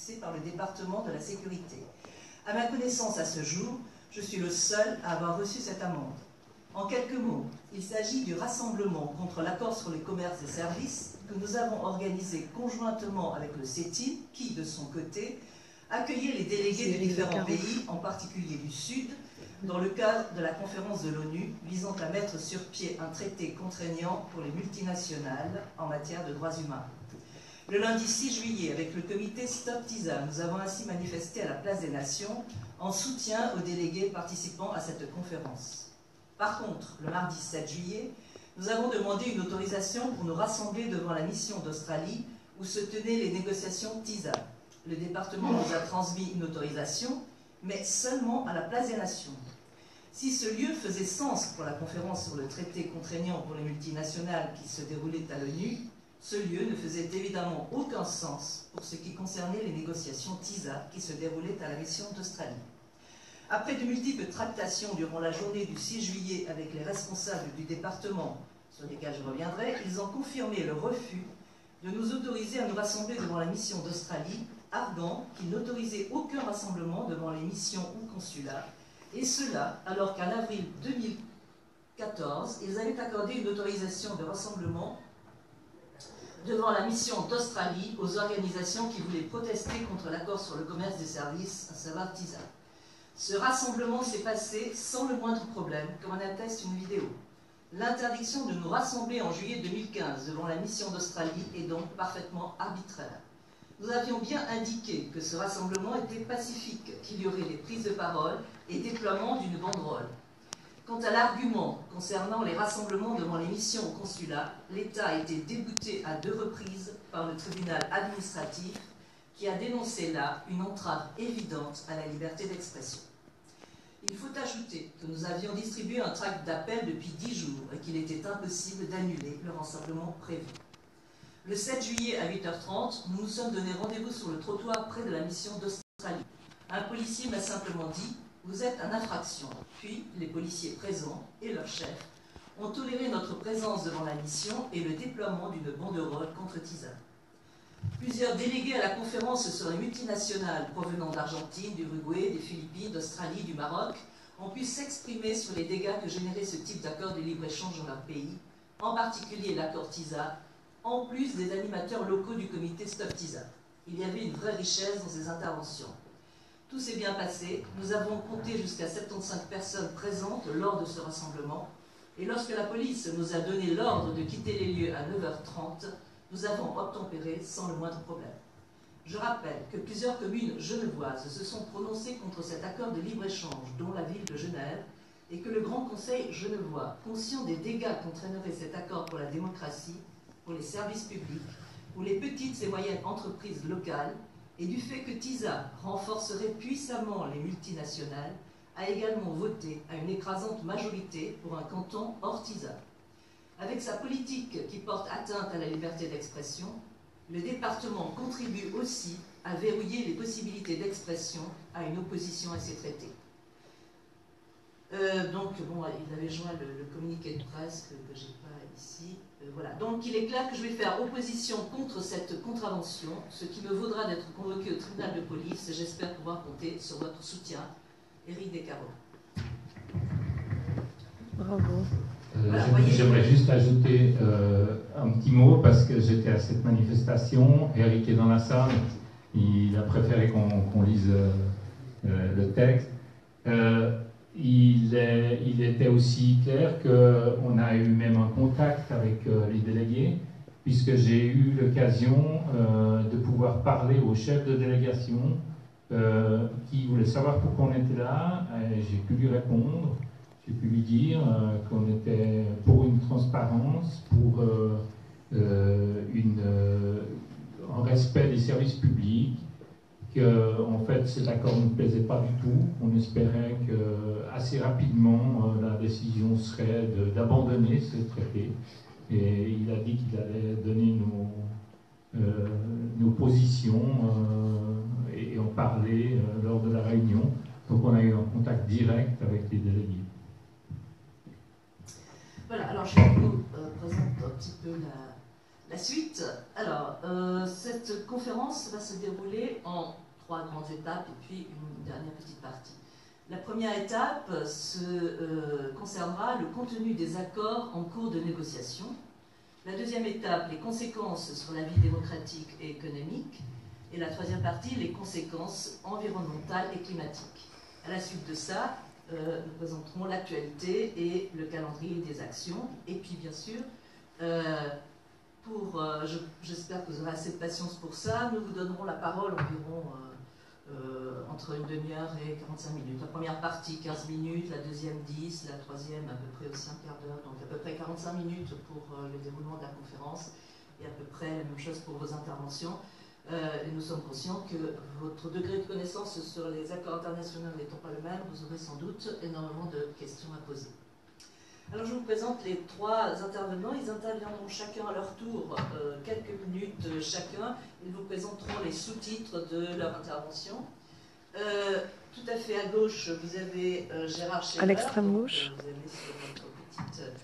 fixé par le département de la sécurité. À ma connaissance, à ce jour, je suis le seul à avoir reçu cette amende. En quelques mots, il s'agit du rassemblement contre l'accord sur les commerces et services que nous avons organisé conjointement avec le CETIN, qui, de son côté, accueillait les délégués de différents pays, en particulier du Sud, dans le cadre de la conférence de l'ONU visant à mettre sur pied un traité contraignant pour les multinationales en matière de droits humains. Le lundi 6 juillet, avec le comité Stop TISA, nous avons ainsi manifesté à la Place des Nations en soutien aux délégués participant à cette conférence. Par contre, le mardi 7 juillet, nous avons demandé une autorisation pour nous rassembler devant la mission d'Australie où se tenaient les négociations TISA. Le département nous a transmis une autorisation, mais seulement à la Place des Nations. Si ce lieu faisait sens pour la conférence sur le traité contraignant pour les multinationales qui se déroulait à l'ONU, ce lieu ne faisait évidemment aucun sens pour ce qui concernait les négociations TISA qui se déroulaient à la mission d'Australie. Après de multiples tractations durant la journée du 6 juillet avec les responsables du département, sur lesquels je reviendrai, ils ont confirmé le refus de nous autoriser à nous rassembler devant la mission d'Australie, arguant qu'ils n'autorisaient aucun rassemblement devant les missions ou consulats, et cela alors qu'en avril 2014, ils avaient accordé une autorisation de rassemblement devant la mission d'Australie aux organisations qui voulaient protester contre l'accord sur le commerce des services, à savoir TISA. Ce rassemblement s'est passé sans le moindre problème, comme en atteste une vidéo. L'interdiction de nous rassembler en juillet 2015 devant la mission d'Australie est donc parfaitement arbitraire. Nous avions bien indiqué que ce rassemblement était pacifique, qu'il y aurait des prises de parole et déploiement d'une banderole. Quant à l'argument concernant les rassemblements devant les missions au consulat, l'État a été débouté à 2 reprises par le tribunal administratif qui a dénoncé là une entrave évidente à la liberté d'expression. Il faut ajouter que nous avions distribué un tract d'appel depuis 10 jours et qu'il était impossible d'annuler le rassemblement prévu. Le 7 juillet à 8h30, nous nous sommes donné rendez-vous sur le trottoir près de la mission d'Australie. Un policier m'a simplement dit « Vous êtes en infraction ». Puis, les policiers présents et leur chef ont toléré notre présence devant la mission et le déploiement d'une banderole contre TISA. Plusieurs délégués à la conférence sur les multinationales provenant d'Argentine, d'Uruguay, des Philippines, d'Australie, du Maroc ont pu s'exprimer sur les dégâts que générait ce type d'accord de libre-échange dans leur pays, en particulier l'accord TISA, en plus des animateurs locaux du comité Stop TISA. Il y avait une vraie richesse dans ces interventions. Tout s'est bien passé, nous avons compté jusqu'à 75 personnes présentes lors de ce rassemblement, et lorsque la police nous a donné l'ordre de quitter les lieux à 9h30, nous avons obtempéré sans le moindre problème. Je rappelle que plusieurs communes genevoises se sont prononcées contre cet accord de libre-échange, dont la ville de Genève, et que le Grand Conseil genevois, conscient des dégâts qu'entraînerait cet accord pour la démocratie, pour les services publics, pour les petites et moyennes entreprises locales, et du fait que TISA renforcerait puissamment les multinationales, a également voté à une écrasante majorité pour un canton hors TISA. Avec sa politique qui porte atteinte à la liberté d'expression, le département contribue aussi à verrouiller les possibilités d'expression à une opposition à ces traités. Donc, bon, il avait joint le communiqué de presse que je n'ai pas ici. Voilà. Donc, il est clair que je vais faire opposition contre cette contravention, ce qui me vaudra d'être convoqué au tribunal de police, et j'espère pouvoir compter sur votre soutien. Éric Descarreaux. Bravo. Voilà, J'aimerais juste ajouter un petit mot parce que j'étais à cette manifestation. Eric est dans la salle. Il a préféré qu'on lise le texte. Il était aussi clair qu'on a eu même un contact avec les délégués, puisque j'ai eu l'occasion de pouvoir parler au chef de délégation qui voulait savoir pourquoi on était là. J'ai pu lui répondre. J'ai pu lui dire qu'on était pour une transparence, pour un respect des services publics, que en fait cet accord ne nous plaisait pas du tout. On espérait que assez rapidement la décision serait d'abandonner ce traité. Et il a dit qu'il allait donner nos positions et en parler lors de la réunion. Donc on a eu un contact direct avec les délégués. Voilà, alors je vous présente un petit peu La suite, alors, cette conférence va se dérouler en 3 grandes étapes et puis une dernière petite partie. La première étape concernera le contenu des accords en cours de négociation. La deuxième étape, les conséquences sur la vie démocratique et économique. Et la troisième partie, les conséquences environnementales et climatiques. À la suite de ça, nous présenterons l'actualité et le calendrier des actions. Et puis, bien sûr, j'espère que vous aurez assez de patience pour ça, nous vous donnerons la parole environ entre une demi-heure et 45 minutes. La première partie, 15 minutes, la deuxième, 10, la troisième, à peu près aussi un quart d'heure, donc à peu près 45 minutes pour le déroulement de la conférence, et à peu près la même chose pour vos interventions. Et nous sommes conscients que votre degré de connaissance sur les accords internationaux n'étant pas le même, vous aurez sans doute énormément de questions à poser. Alors je vous présente les 3 intervenants, ils interviendront chacun à leur tour, quelques minutes chacun, ils vous présenteront les sous-titres de leur intervention. Tout à fait à gauche, vous avez Gérard Scherer, à l'extrême gauche. Vous avez sur votre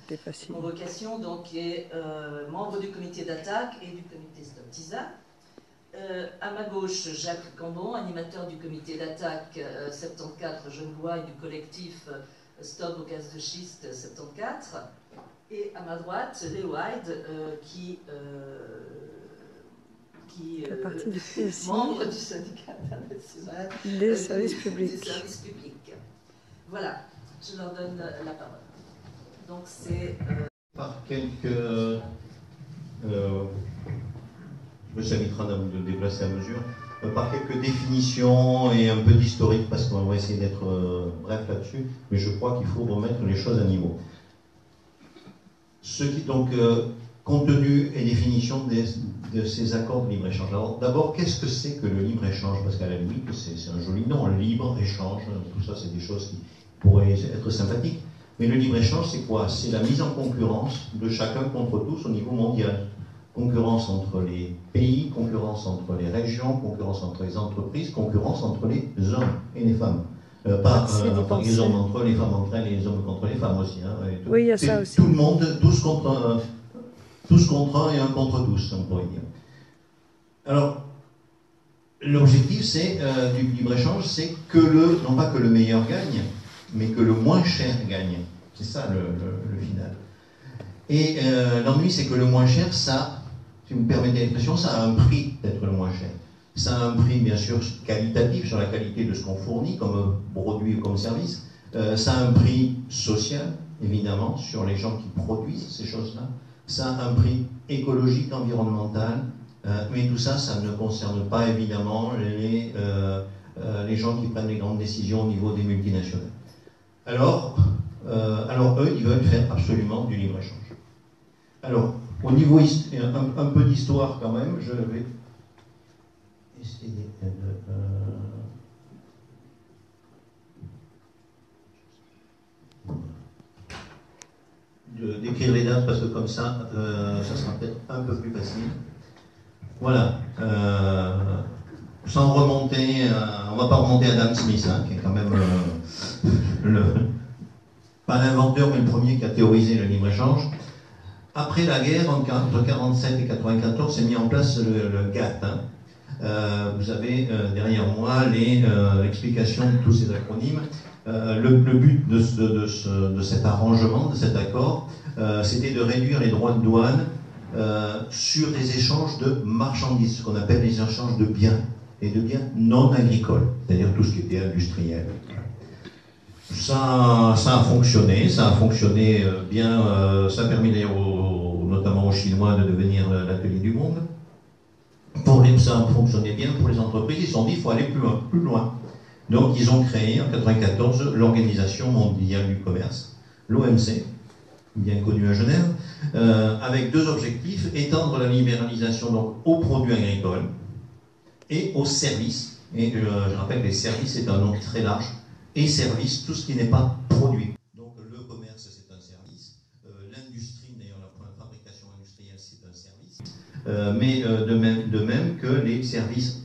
petite convocation, donc qui est membre du comité d'attaque et du comité Stop TISA. À ma gauche, Jacques Cambon, animateur du comité d'attaque 74 Genevois et du collectif Stop au gaz de schiste 74. Et à ma droite, Léo Hyde, qui est membre du syndicat international des services publics. Voilà, je leur donne la parole. Donc c'est... Par quelques... je me suis invité à me déplacer à mesure. Par quelques définitions et un peu d'historique, parce qu'on va essayer d'être bref là-dessus, mais je crois qu'il faut remettre les choses à niveau. Donc, contenu et définition de ces accords de libre-échange. Alors, d'abord, qu'est-ce que c'est que le libre-échange? Parce qu'à la limite, c'est un joli nom, libre-échange, tout ça, c'est des choses qui pourraient être sympathiques. Mais le libre-échange, c'est quoi? C'est la mise en concurrence de chacun contre tous au niveau mondial. Concurrence entre les pays, concurrence entre les régions, concurrence entre les entreprises, concurrence entre les hommes et les femmes. Pas les hommes entre eux, les femmes entre elles et les hommes contre les femmes aussi. Hein, oui, il y a ça aussi. Tout le monde, tous contre un et un contre tous, on pourrait dire. Alors, l'objectif du libre-échange, c'est que non pas que le meilleur gagne, mais que le moins cher gagne. C'est ça le final. Et l'ennui, c'est que le moins cher, ça, si vous me permettez l'expression, ça a un prix d'être le moins cher. Ça a un prix, bien sûr, qualitatif, sur la qualité de ce qu'on fournit comme produit ou comme service. Ça a un prix social, évidemment, sur les gens qui produisent ces choses-là. Ça a un prix écologique, environnemental. Mais tout ça, ça ne concerne pas, évidemment, les gens qui prennent les grandes décisions au niveau des multinationales. Alors eux, ils veulent faire absolument du libre-échange. Alors, au niveau un peu d'histoire quand même, je vais essayer d'écrire les dates parce que comme ça, ça sera peut-être un peu plus facile. Voilà. Sans remonter, on ne va pas remonter à Adam Smith, hein, qui est quand même pas l'inventeur, mais le premier qui a théorisé le libre-échange. Après la guerre, entre 1947 et 1994, s'est mis en place le GATT. Hein. Vous avez derrière moi l'explication de tous ces acronymes. Le but de cet arrangement, de cet accord, c'était de réduire les droits de douane sur les échanges de marchandises, ce qu'on appelle les échanges de biens, et de biens non agricoles, c'est-à-dire tout ce qui était industriel. Ça a fonctionné bien, ça a permis d'ailleurs notamment aux Chinois de devenir l'atelier du monde. Ça a fonctionné bien pour les entreprises, ils se sont dit qu'il faut aller plus loin. Donc ils ont créé en 1994 l'Organisation mondiale du commerce, l'OMC, bien connue à Genève, avec 2 objectifs: étendre la libéralisation donc aux produits agricoles et aux services. Et je rappelle que les services, c'est un nom très large. Et services, tout ce qui n'est pas produit. Donc le commerce, c'est un service. L'industrie, d'ailleurs, la fabrication industrielle, c'est un service. Mais de même que les services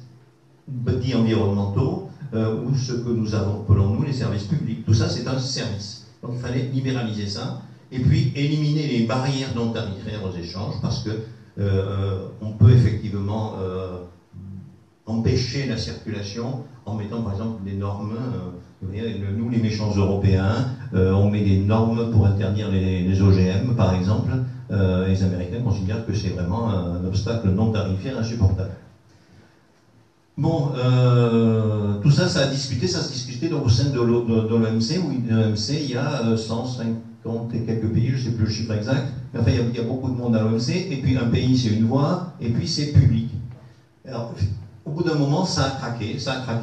dits environnementaux, ou ce que nous appelons, nous, les services publics. Tout ça, c'est un service. Donc il fallait libéraliser ça. Et puis éliminer les barrières non tarifaires aux échanges, parce que on peut effectivement empêcher la circulation en mettant par exemple des normes. Nous, les méchants européens, on met des normes pour interdire les OGM, par exemple. Les Américains considèrent que c'est vraiment un obstacle non tarifaire insupportable. Bon, tout ça, ça se discutait donc au sein de l'OMC, où l'OMC, il y a 150 et quelques pays, je ne sais plus le chiffre exact, mais enfin, il y a beaucoup de monde à l'OMC, et puis un pays, c'est une voix, et puis c'est public. Alors, au bout d'un moment, ça a craqué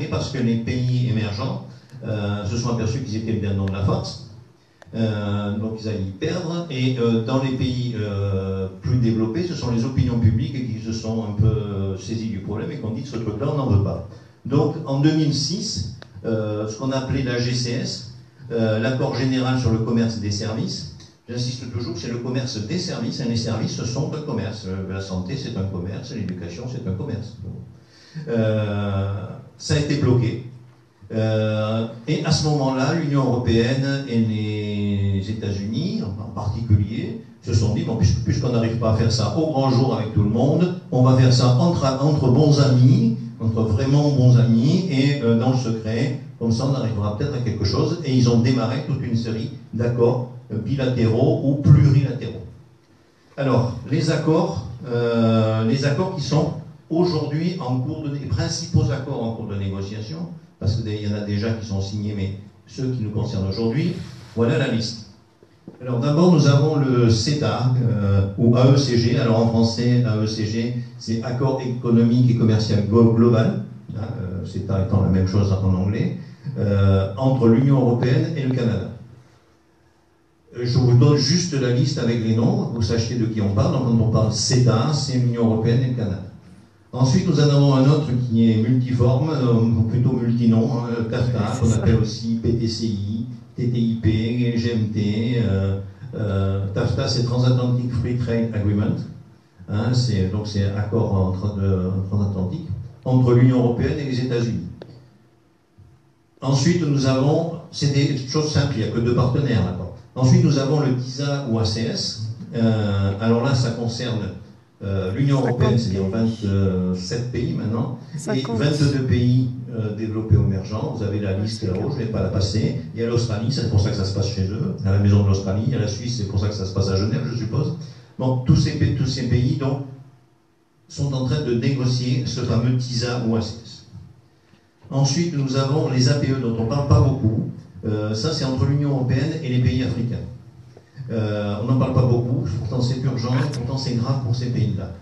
parce que les pays émergents se sont aperçus qu'ils étaient le dernier de la force, donc ils allaient y perdre, et dans les pays plus développés, ce sont les opinions publiques qui se sont un peu saisies du problème et qui ont dit que ce truc-là, on n'en veut pas. Donc en 2006, ce qu'on a appelé la GCS, l'accord général sur le commerce des services, j'insiste toujours, c'est le commerce des services, et les services, ce sont un commerce. La santé, c'est un commerce, l'éducation, c'est un commerce. Ça a été bloqué. Et à ce moment-là, l'Union européenne et les États-Unis, en particulier, se sont dit, bon, puisqu'on n'arrive pas à faire ça au grand jour avec tout le monde, on va faire ça entre bons amis, entre vraiment bons amis, et dans le secret, comme ça on arrivera peut-être à quelque chose. Et ils ont démarré toute une série d'accords bilatéraux ou plurilatéraux. Alors, les accords qui sont aujourd'hui en cours les principaux accords en cours de négociation, parce qu'il y en a déjà qui sont signés, mais ceux qui nous concernent aujourd'hui, voilà la liste. Alors d'abord, nous avons le CETA, ou AECG. Alors en français, AECG, c'est Accord économique et commercial global, CETA étant la même chose en anglais, entre l'Union européenne et le Canada. Je vous donne juste la liste avec les noms, vous sachiez de qui on parle. Donc quand on parle CETA, c'est l'Union européenne et le Canada. Ensuite, nous en avons un autre qui est multiforme, ou plutôt multinom, TAFTA, qu'on appelle aussi PTCI, TTIP, GMT. TAFTA, c'est Transatlantic Free Trade Agreement, donc c'est accord transatlantique entre l'Union européenne et les États-Unis. Ensuite, nous avons, c'est des choses simples, il n'y a que deux partenaires là-bas. Ensuite, nous avons le TISA ou ACS. Alors là, ça concerne l'Union européenne, c'est-à-dire 27 pays maintenant, 50. Et 22 pays développés ou émergents. Vous avez la liste là-haut, je ne vais pas la passer. Il y a l'Australie, c'est pour ça que ça se passe chez eux, à la maison de l'Australie. Il y a la Suisse, c'est pour ça que ça se passe à Genève, je suppose. Bon, tous ces pays donc, sont en train de négocier ce fameux TISA ou ACS. Ensuite, nous avons les APE dont on ne parle pas beaucoup. Ça, c'est entre l'Union européenne et les pays africains. On n'en parle pas beaucoup, pourtant c'est urgent, pourtant c'est grave pour ces pays-là.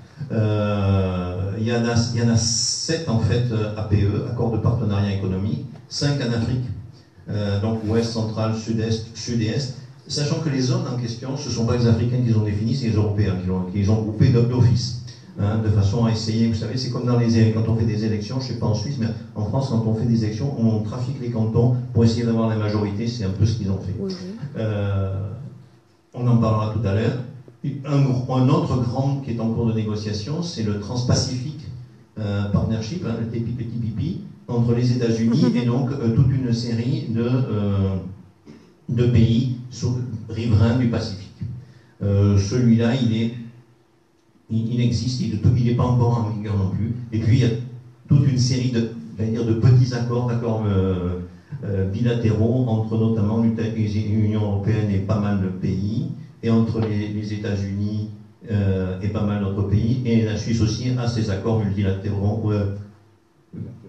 Il y en a 7 en fait APE, accords de partenariat économique, 5 en Afrique, donc ouest, central, sud-est, sud-est, sachant que les zones en question, ce ne sont pas les Africains qui les ont définies, c'est les Européens qui les ont groupés d'office, de façon à essayer, vous savez, c'est comme quand on fait des élections, je ne sais pas en Suisse, mais en France, quand on fait des élections, on trafique les cantons pour essayer d'avoir la majorité, c'est un peu ce qu'ils ont fait. Oui. On en parlera tout à l'heure. Un autre grand qui est en cours de négociation, c'est le Trans-Pacific Partnership, le TPP, entre les États-Unis et donc toute une série de pays riverains du Pacifique. Celui-là, il existe, il n'est pas encore en vigueur non plus. Et puis, il y a toute une série de petits accords bilatéraux entre notamment l'Union européenne et pas mal de pays, et entre les États-Unis et pas mal d'autres pays, et la Suisse aussi a ses accords multilatéraux,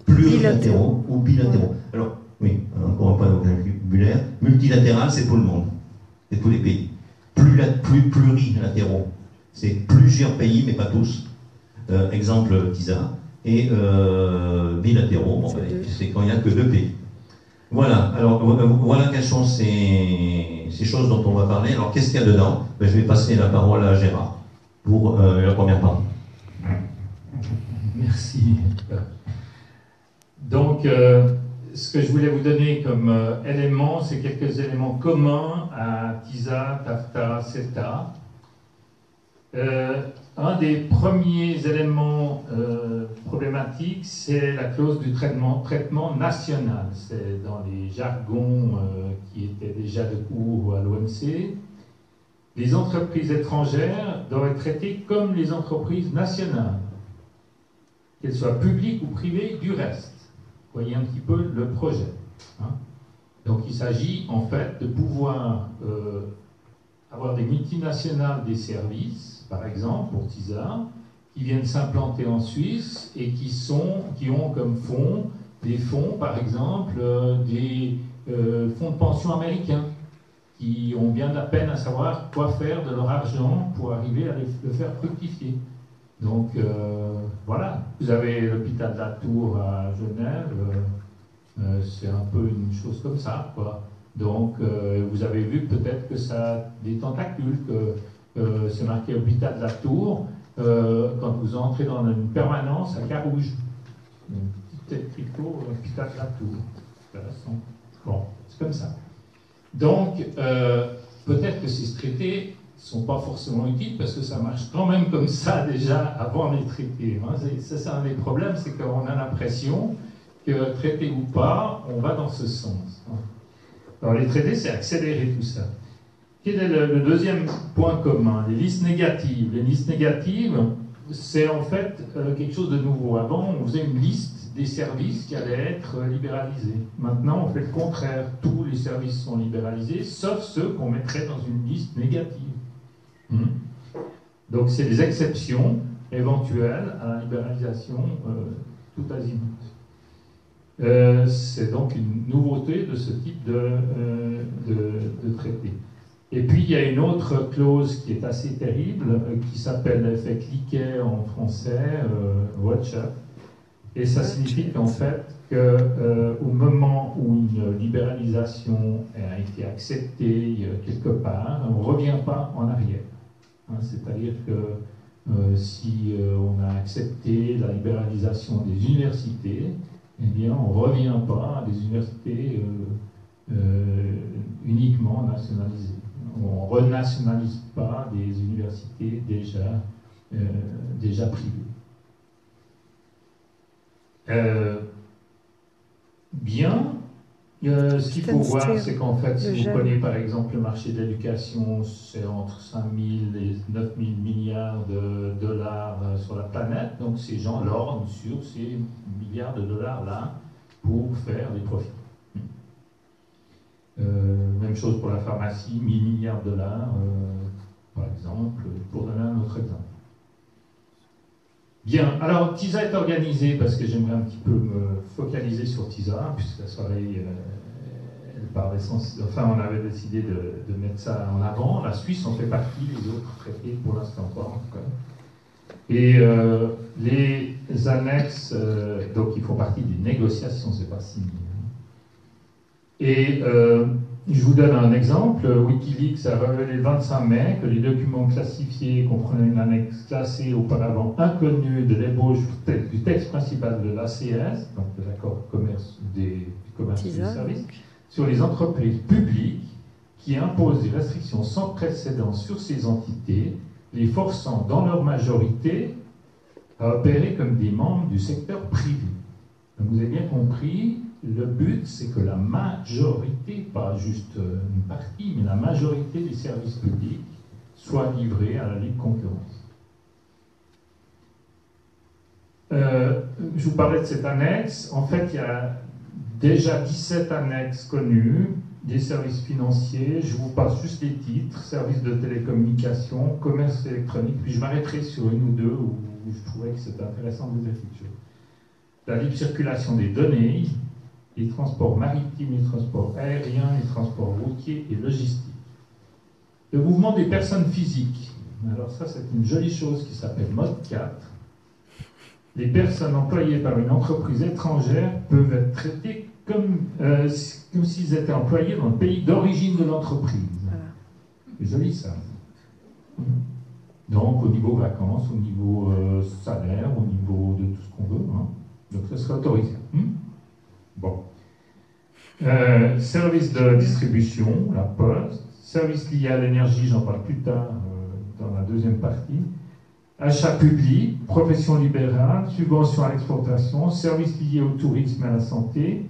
plurilatéraux ou bilatéraux. Alors, oui, encore un point de vocabulaire, multilatéral, c'est tout le monde, c'est tous les pays. Plurilatéraux, c'est plusieurs pays, mais pas tous. Exemple TISA. Et bilatéraux, bon, c'est quand il n'y a que 2 pays. Voilà, alors voilà quelles sont ces choses dont on va parler. Alors qu'est-ce qu'il y a dedans? Je vais passer la parole à Gérard pour la première partie. Merci. Donc, ce que je voulais vous donner comme éléments, c'est quelques éléments communs à TISA, TAFTA, CETA. Un des premiers éléments problématiques, c'est la clause du traitement national. C'est dans les jargons qui étaient déjà de cours à l'OMC. les entreprises étrangères doivent être traitées comme les entreprises nationales, qu'elles soient publiques ou privées du reste. Vous voyez un petit peu le projet. Hein. Donc il s'agit en fait de pouvoir avoir des multinationales des services, par exemple pour TISA, qui viennent s'implanter en Suisse et qui ont comme fonds des fonds, par exemple, des fonds de pension américains, qui ont bien de la peine à savoir quoi faire de leur argent pour arriver à le faire fructifier. Donc voilà, vous avez l'hôpital de la Tour à Genève, c'est un peu une chose comme ça, quoi. Donc vous avez vu peut-être que ça a des tentacules, que c'est marqué hôpital de la Tour quand vous entrez dans une permanence à Carouge. Une petite écriteau, hôpital de la Tour. Intéressant. Bon, c'est comme ça. Donc, peut-être que ces traités ne sont pas forcément utiles parce que ça marche quand même comme ça déjà avant les traités. Hein. C'est un des problèmes, c'est qu'on a l'impression que traité ou pas, on va dans ce sens. Hein. Alors les traités, c'est accélérer tout ça. Quel est le deuxième point commun? Les listes négatives. Les listes négatives, c'est en fait quelque chose de nouveau. Avant, on faisait une liste des services qui allaient être libéralisés. Maintenant, on fait le contraire. Tous les services sont libéralisés, sauf ceux qu'on mettrait dans une liste négative. Donc, c'est des exceptions éventuelles à la libéralisation tout azimut. C'est donc une nouveauté de ce type de traité. Et puis, il y a une autre clause qui est assez terrible, qui s'appelle l'effet cliquet en français, Watcher. Et ça signifie qu'en fait, au moment où une libéralisation a été acceptée quelque part, on ne revient pas en arrière. Hein, c'est-à-dire que si on a accepté la libéralisation des universités, eh bien, on ne revient pas à des universités uniquement nationalisées. On ne renationalise pas des universités déjà privées. Ce qu'il faut voir, c'est qu'en fait, si vous prenez par exemple le marché de l'éducation, c'est entre 5 000 et 9 000 milliards de dollars sur la planète. Donc ces gens lorgnent sur ces milliards de dollars là pour faire des profits. Même chose pour la pharmacie, 1 000 milliards de dollars, par exemple, pour donner un autre exemple. Bien, alors TISA est organisée, parce que j'aimerais un petit peu me focaliser sur TISA, puisque la soirée, elle parle essentiellement, enfin on avait décidé de mettre ça en avant. La Suisse en fait partie, les autres traités pour l'instant pas en tout cas. Et les annexes, donc ils font partie des négociations, c'est pas signé. Et je vous donne un exemple. Wikileaks a révélé le 25 mai que les documents classifiés comprenaient une annexe classée auparavant inconnue de l'ébauche du texte principal de l'ACS, donc de l'accord du commerce et des services, sur les entreprises publiques qui imposent des restrictions sans précédent sur ces entités, les forçant dans leur majorité à opérer comme des membres du secteur privé. Donc vous avez bien compris, le but, c'est que la majorité, pas juste une partie, mais la majorité des services publics soient livrés à la libre concurrence. Je vous parlais de cette annexe. En fait, il y a déjà 17 annexes connues, des services financiers. Je vous passe juste les titres: services de télécommunication, commerce électronique. Puis je m'arrêterai sur une ou deux où je trouvais que c'était intéressant de vous dire quelque chose. La libre circulation des données, les transports maritimes, les transports aériens, les transports routiers et logistiques. Le mouvement des personnes physiques. Alors ça, c'est une jolie chose qui s'appelle mode 4. Les personnes employées par une entreprise étrangère peuvent être traitées comme s'ils étaient employés dans le pays d'origine de l'entreprise. C'est joli ça. Donc au niveau vacances, au niveau salaire, au niveau de tout ce qu'on veut. Hein. Donc ça serait autorisé. Bon. Service de distribution, la poste. Service lié à l'énergie, j'en parle plus tard dans la deuxième partie. Achat public, profession libérale, subvention à l'exportation, services liés au tourisme et à la santé,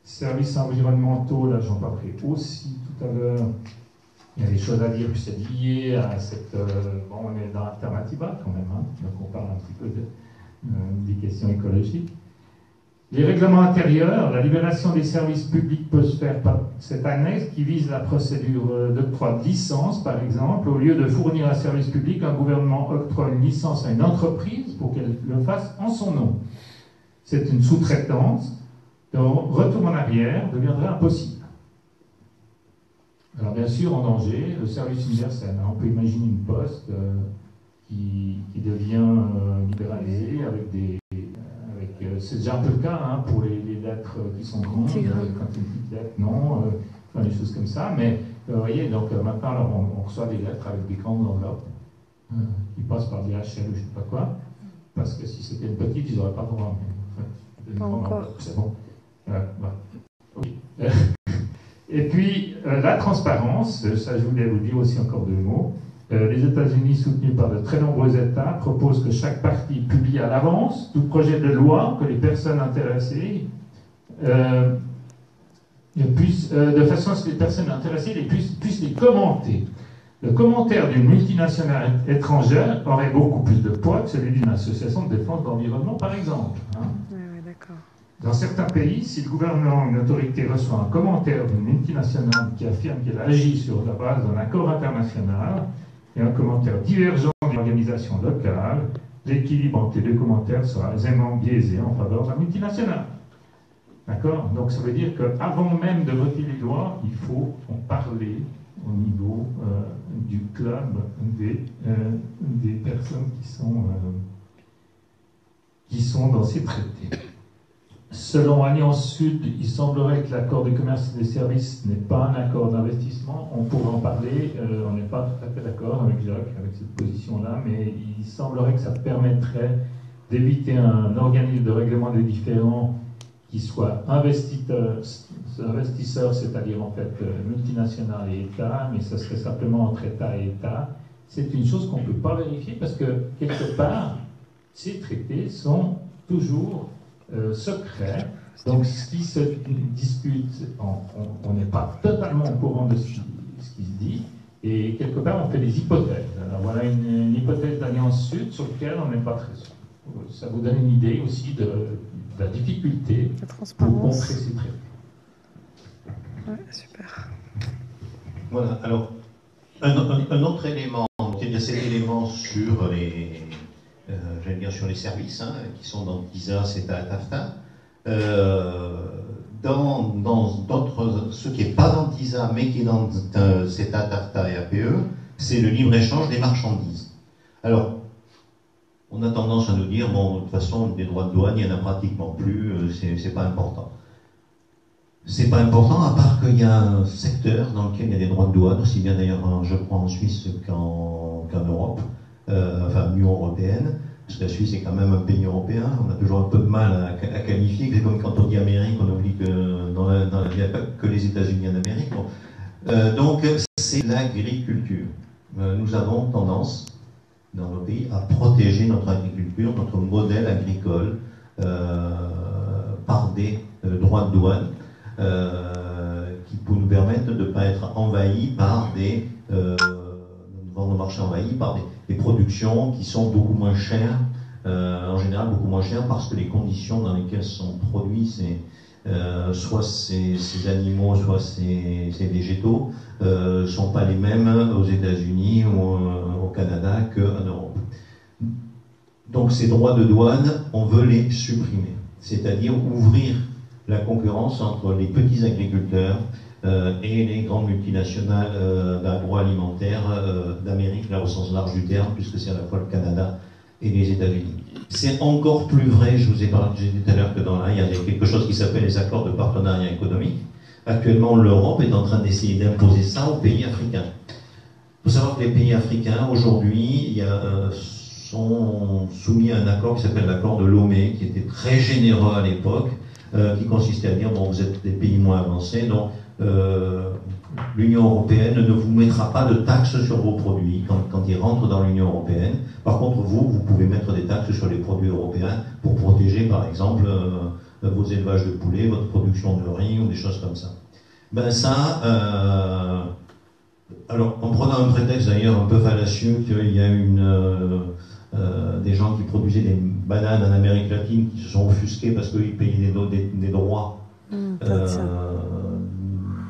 services environnementaux, là j'en parlerai aussi tout à l'heure, il y a des choses à dire, puis c'est lié à cette... bon, on est dans Alternativa quand même, hein, donc on parle un petit peu des questions écologiques. Les règlements intérieurs, la libération des services publics peut se faire par cette annexe qui vise la procédure d'octroi de licence, par exemple. Au lieu de fournir un service public, un gouvernement octroie une licence à une entreprise pour qu'elle le fasse en son nom. C'est une sous-traitance. Donc, retour en arrière deviendrait impossible. Alors, bien sûr, en danger, le service universel. On peut imaginer une poste qui devient libéralisée avec des... c'est déjà un peu le cas hein, pour les lettres qui sont grandes, quand il y a une petite lettre, non, enfin, des choses comme ça. Mais vous voyez, donc maintenant, alors, on reçoit des lettres avec des grandes enveloppes qui passent par DHL ou je ne sais pas quoi, parce que si c'était une petite, ils n'auraient pas droit. Pas encore. C'est bon. Voilà. Okay. Et puis, la transparence, ça je voulais vous dire aussi encore deux mots. Les États-Unis, soutenus par de très nombreux États, proposent que chaque parti publie à l'avance tout projet de loi que les personnes intéressées puissent, de façon à ce que les personnes intéressées puissent les commenter. Le commentaire d'une multinationale étrangère aurait beaucoup plus de poids que celui d'une association de défense de l'environnement, par exemple. Hein. Ouais, d'accord. Dans certains pays, si le gouvernement ou une autorité reçoit un commentaire d'une multinationale qui affirme qu'elle agit sur la base d'un accord international et un commentaire divergent d'une organisation locale, l'équilibre entre les deux commentaires sera aisément biaisé en faveur de la multinationale. D'accord? Donc ça veut dire qu'avant même de voter les lois, il faut en parler au niveau du club des personnes qui sont dans ces traités. Selon Alliance Sud, il semblerait que l'accord de commerce et des services n'est pas un accord d'investissement. On pourrait en parler, on n'est pas tout à fait d'accord avec Jacques, avec cette position-là, mais il semblerait que ça permettrait d'éviter un organisme de règlement des différends qui soit investisseur, c'est-à-dire en fait multinational et État, mais ça serait simplement entre État et État. C'est une chose qu'on ne peut pas vérifier parce que, quelque part, ces traités sont toujours secrets. Donc, ce qui se discute, on n'est pas totalement au courant de ce qui se dit, et quelque part, on fait des hypothèses. Alors, voilà une hypothèse d'Alliance Sud sur laquelle on n'est pas très sûr. Ça vous donne une idée aussi de la difficulté pour contrer ces traités. Ouais, super. Voilà, alors, un autre élément, il y a cet élément sur j'allais dire sur les services, hein, qui sont dans TISA, CETA et TAFTA. Dans d'autres, ce qui n'est pas dans TISA, mais qui est dans CETA, TAFTA et APE, c'est le libre-échange des marchandises. Alors, on a tendance à nous dire, bon, de toute façon, des droits de douane, il n'y en a pratiquement plus, c'est pas important. C'est pas important, à part qu'il y a un secteur dans lequel il y a des droits de douane, aussi bien d'ailleurs, je crois, en Suisse qu'en Europe, enfin, l'Union européenne, parce que la Suisse est quand même un pays européen, on a toujours un peu de mal à qualifier, c'est comme quand on dit Amérique, on oublie que il n'y a pas que les États-Unis en Amérique. Bon. Donc, c'est l'agriculture. Nous avons tendance, dans nos pays, à protéger notre agriculture, notre modèle agricole, par des droits de douane, qui peuvent nous permettre de ne pas être envahis par nos marchés envahis par des productions qui sont beaucoup moins chères, en général beaucoup moins chères parce que les conditions dans lesquelles sont produits soit ces animaux, soit ces végétaux, ne sont pas les mêmes aux États-Unis ou au Canada qu'en Europe. Donc ces droits de douane, on veut les supprimer, c'est-à-dire ouvrir la concurrence entre les petits agriculteurs et les grandes multinationales d'agroalimentaire d'Amérique, là au sens large du terme, puisque c'est à la fois le Canada et les États-Unis. C'est encore plus vrai, je vous ai parlé tout à l'heure, que dans il y a quelque chose qui s'appelle les accords de partenariat économique. Actuellement, l'Europe est en train d'essayer d'imposer ça aux pays africains. Il faut savoir que les pays africains, aujourd'hui, sont soumis à un accord qui s'appelle l'accord de Lomé, qui était très généreux à l'époque, qui consistait à dire, bon, vous êtes des pays moins avancés, donc l'Union européenne ne vous mettra pas de taxes sur vos produits quand ils rentrent dans l'Union européenne. Par contre, vous pouvez mettre des taxes sur les produits européens pour protéger, par exemple, vos élevages de poulets, votre production de riz ou des choses comme ça. Ben ça, Alors, en prenant un prétexte d'ailleurs un peu fallacieux, qu'il y a des gens qui produisaient des bananes en Amérique latine qui se sont offusqués parce qu'ils payaient des droits de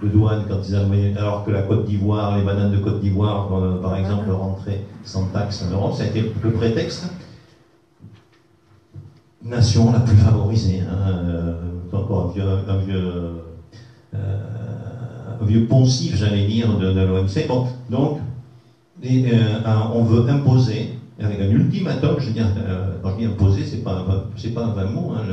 douane quand ils avaient, alors que la Côte d'Ivoire, les bananes de Côte d'Ivoire, par exemple, rentraient sans taxe en Europe. Ça a été le prétexte. Nation la plus favorisée, encore un vieux poncif, j'allais dire, de l'OMC. Bon, donc, on veut imposer, avec un ultimatum, je veux dire, quand je dis imposer, c'est pas un vain mot, hein,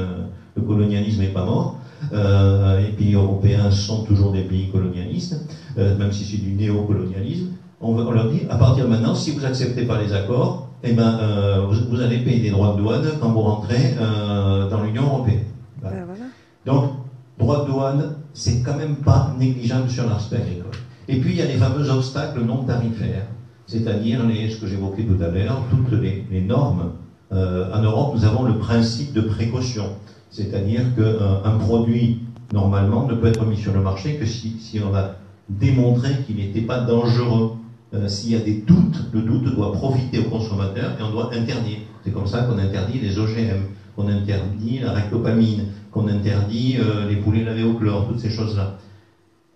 le colonialisme n'est pas mort. Les pays européens sont toujours des pays colonialistes, même si c'est du néocolonialisme. On leur dit, à partir de maintenant, si vous n'acceptez pas les accords, eh ben, vous allez payer des droits de douane quand vous rentrez dans l'Union européenne. Voilà. Voilà. Donc, droits de douane, c'est quand même pas négligeable sur l'aspect agricole. Et puis, il y a les fameux obstacles non tarifaires, c'est-à-dire ce que j'évoquais tout à l'heure, toutes les normes. En Europe, nous avons le principe de précaution, c'est-à-dire qu'un produit, normalement, ne peut être mis sur le marché que si on a démontré qu'il n'était pas dangereux. S'il y a des doutes, le doute doit profiter au consommateur et on doit interdire. C'est comme ça qu'on interdit les OGM, qu'on interdit la ractopamine, qu'on interdit les poulets lavés au chlore, toutes ces choses-là.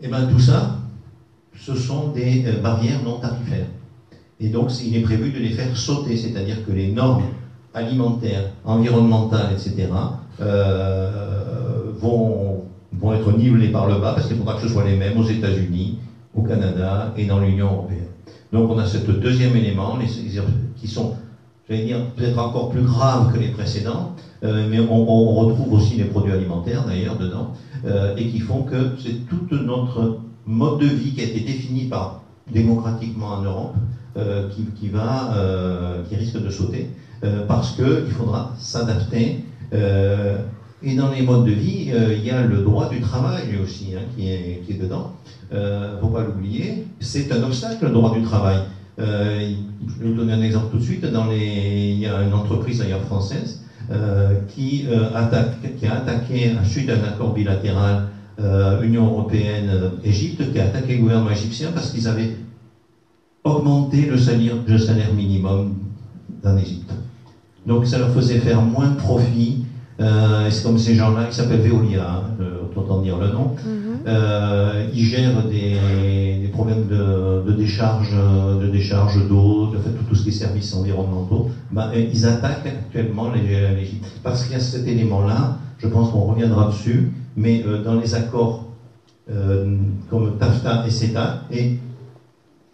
Et bien tout ça, ce sont des barrières non tarifaires. Et donc il est prévu de les faire sauter, c'est-à-dire que les normes alimentaires, environnementales, etc. Vont être nivelées par le bas parce qu'il faudra que ce soit les mêmes aux États-Unis, au Canada et dans l'Union européenne. Donc on a ce deuxième élément, qui sont, j'allais dire, peut-être encore plus graves que les précédents, mais on retrouve aussi les produits alimentaires d'ailleurs dedans, et qui font que c'est tout notre mode de vie qui a été défini démocratiquement en Europe, qui risque de sauter, parce qu'il faudra s'adapter. Et dans les modes de vie, il y a le droit du travail lui aussi, qui est dedans. Faut pas l'oublier, c'est un obstacle, le droit du travail. Je vais vous donner un exemple tout de suite. Il y a une entreprise d'ailleurs française qui a attaqué, suite à un accord bilatéral Union européenne-Égypte, qui a attaqué le gouvernement égyptien parce qu'ils avaient augmenté le salaire minimum en Égypte. Donc ça leur faisait faire moins de profit. C'est comme ces gens-là qui s'appellent Veolia, autant dire le nom. Ils gèrent des problèmes de décharge d'eau, de fait, tout ce qui est services environnementaux. Ils attaquent actuellement l'Égypte. Parce qu'il y a cet élément-là, je pense qu'on reviendra dessus, mais dans les accords comme TAFTA et CETA, et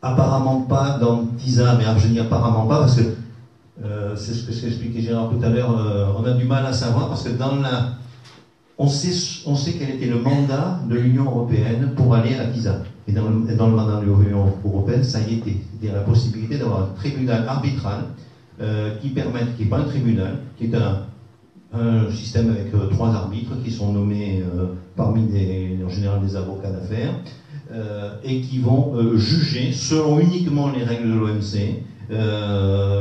apparemment pas dans TISA, mais je dis apparemment pas parce que c'est ce que j'ai expliqué Gérard tout à l'heure, on a du mal à savoir parce que on sait quel était le mandat de l'Union européenne pour aller à TISA. Et dans le mandat de l'Union européenne, ça y était. C'était la possibilité d'avoir un tribunal arbitral qui n'est pas un tribunal, qui est un système avec 3 arbitres qui sont nommés en général des avocats d'affaires et qui vont juger selon uniquement les règles de l'OMC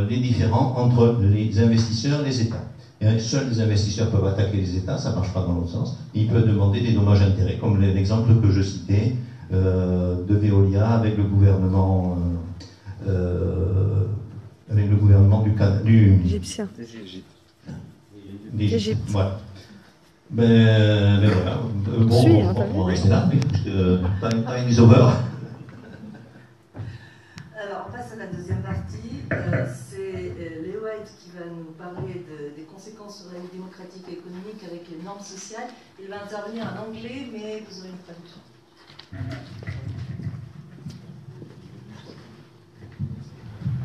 les différends entre les investisseurs et les États. Et seuls les investisseurs peuvent attaquer les États, ça ne marche pas dans l'autre sens. Ils peuvent demander des dommages-intérêts, comme l'exemple que je citais de Veolia avec le gouvernement du Égyptien. D'Égypte. Voilà. Ben voilà. On va rester là, parce que time is over. Alors, on passe à la deuxième partie. C'est Léo White qui va nous parler des conséquences sur la vie démocratique et économique avec les normes sociales. Il va intervenir en anglais, mais vous aurez une traduction.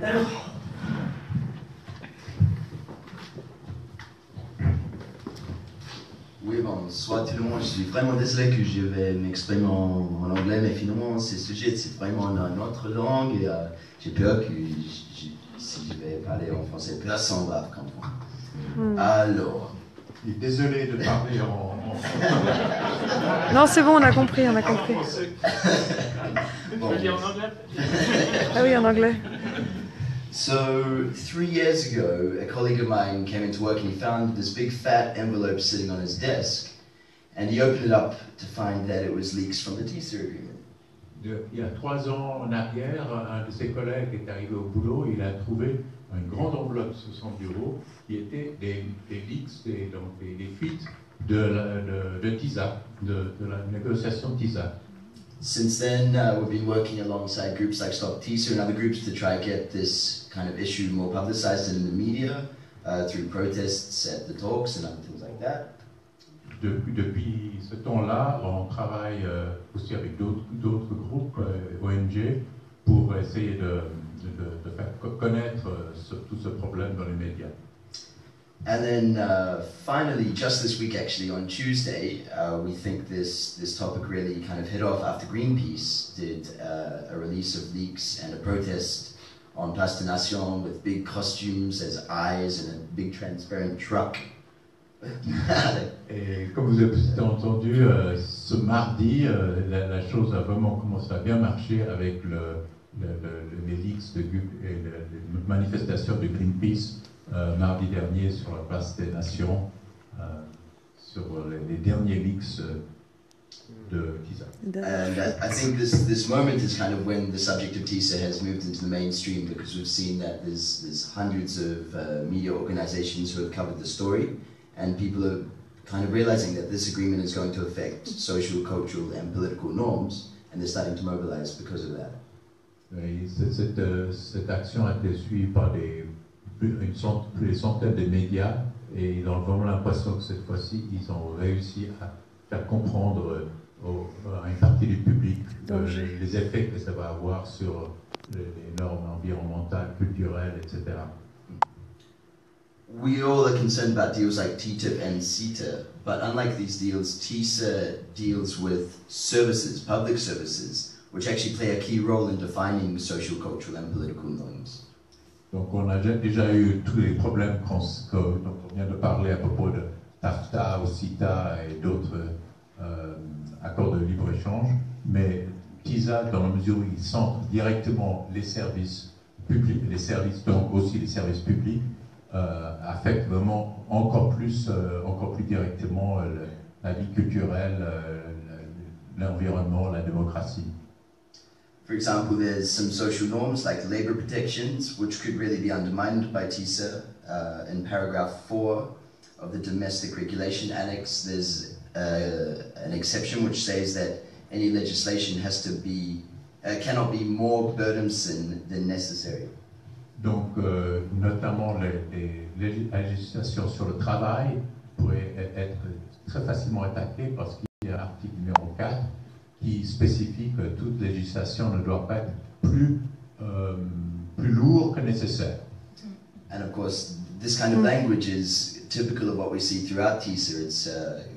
Alors, oui, bonsoir tout le monde. Je suis vraiment désolé que je vais m'exprimer en anglais, mais finalement, ce sujet, c'est vraiment dans une autre langue et j'ai peur que si je vais parler en français, personne va comprendre. Alors. Il est désolé de parler en Non, c'est bon, on a compris. Bon. Ah oui, en anglais. So 3 years ago, a colleague of mine came into work and he found this big fat envelope sitting on his desk, and he opened it up to find that it was leaks from the TISA agreement. il y a 3 ans en arrière, un de ses collègues est arrivé au boulot et il a trouvé une grande enveloppe sur son bureau qui était des leaks, donc des fuites de TISA, de la négociation TISA. Since then, we've been working alongside groups like Stop TISA and other groups to try to get this kind of issue more publicized in the media through protests at the talks and other things like that. Depuis ce temps-là, on travaille aussi avec d'autres groupes ONG pour essayer de faire connaître tout ce problème dans les médias. And then finally, just this week actually, on Tuesday, we think this topic really kind of hit off after Greenpeace did a release of leaks and a protest on Place des Nations with big costumes as eyes and a big transparent truck. Et comme vous avez entendu, ce mardi, la chose a vraiment commencé à bien marcher avec les leaks et les manifestations de Greenpeace mardi dernier sur la place des Nations, sur les derniers leaks de TISA. And I think this moment is kind of when the subject of TISA has moved into the mainstream, because we've seen that there's hundreds of media organizations who have covered the story. And people are kind of realizing that this agreement is going to affect social, cultural, and political norms, and they're starting to mobilize because of that. Et cette action a été suivie par des centaines de médias, et ils ont vraiment l'impression que cette fois-ci, ils ont réussi à faire comprendre à une partie du public les effets que ça va avoir sur les normes environnementales, culturelles, etc. We all are concerned about deals like TTIP and CETA, but unlike these deals, TISA deals with services, public services, which actually play a key role in defining social, cultural and political norms. Donc on a déjà eu tous les problèmes dont on vient de parler à propos de TAFTA ou CETA et d'autres accords de libre-échange, mais TISA, dans la mesure où ils centrent directement les services publics, donc aussi les services publics, affecte vraiment encore plus directement la vie culturelle, l'environnement, la démocratie. For example, there's some social norms like labor protections, which could really be undermined by TISA. In paragraph 4 of the Domestic Regulation Annex, there's an exception which says that any legislation cannot be more burdensome than necessary. Donc, notamment les législations sur le travail pourraient être très facilement attaquées parce qu'il y a l'article numéro 4 qui spécifie que toute législation ne doit pas être plus lourde que nécessaire. And of course, this kind of language is typical of what we see throughout TISA. It's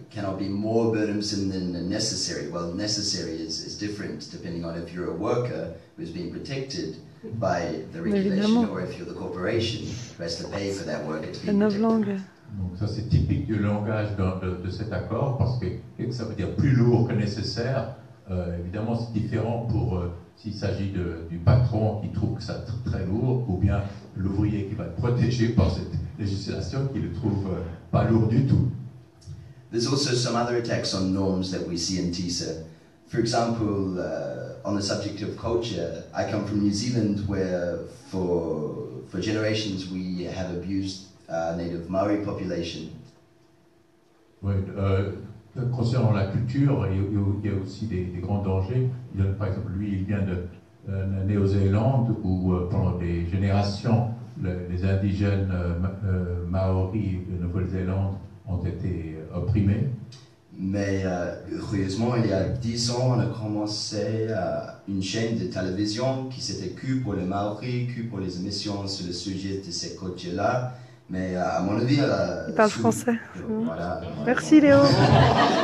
cannot be more burdensome than necessary. Well, necessary is different depending on if you're a worker who's being protected by the regulation, or if you're the corporation who has to pay for that worker to be protected. Donc ça c'est typique du langage de cet accord, parce que ça veut dire plus lourd que nécessaire. Évidemment c'est différent pour s'il s'agit du patron qui trouve que ça très lourd, ou bien l'ouvrier qui va être protégé par cette législation qui ne le trouve pas lourd du tout. There's also some other attacks on norms that we see in TISA. For example, on the subject of culture, I come from New Zealand, where for generations we have abused native Maori population. Oui, concernant la culture, il y a aussi des grands dangers. Par exemple, lui, il vient de la Néo-Zélande, où pendant des générations, les indigènes Maoris de Nouvelle-Zélande ont été opprimés. Mais curieusement, il y a 10 ans, on a commencé une chaîne de télévision qui s'était que pour les Maoris, que pour les émissions sur le sujet de ces cultures-là. Mais à mon avis... Il parle français. Voilà. Merci Léo.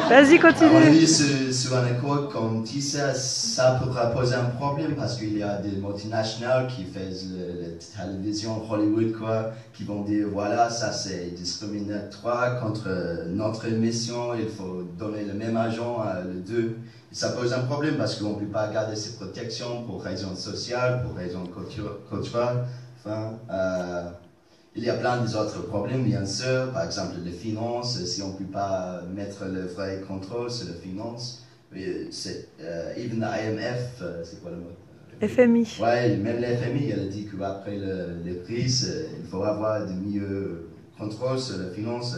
Vas-y, continue. À mon avis, sur un accord comme TISA, ça pourra poser un problème parce qu'il y a des multinationales qui font la télévision Hollywood, quoi, qui vont dire voilà, ça c'est discriminatoire contre notre émission, il faut donner le même argent à les deux. Et ça pose un problème parce qu'on ne peut pas garder ces protections pour raisons sociales, pour raisons culturelles. Enfin, il y a plein d'autres problèmes, bien sûr, par exemple les finances, si on ne peut pas mettre le vrai contrôle sur les finances, Even the IMF, c'est quoi le mot? FMI. Ouais, même la FMI, elle a dit qu'après les crises, il faut avoir de mieux contrôle sur la finance.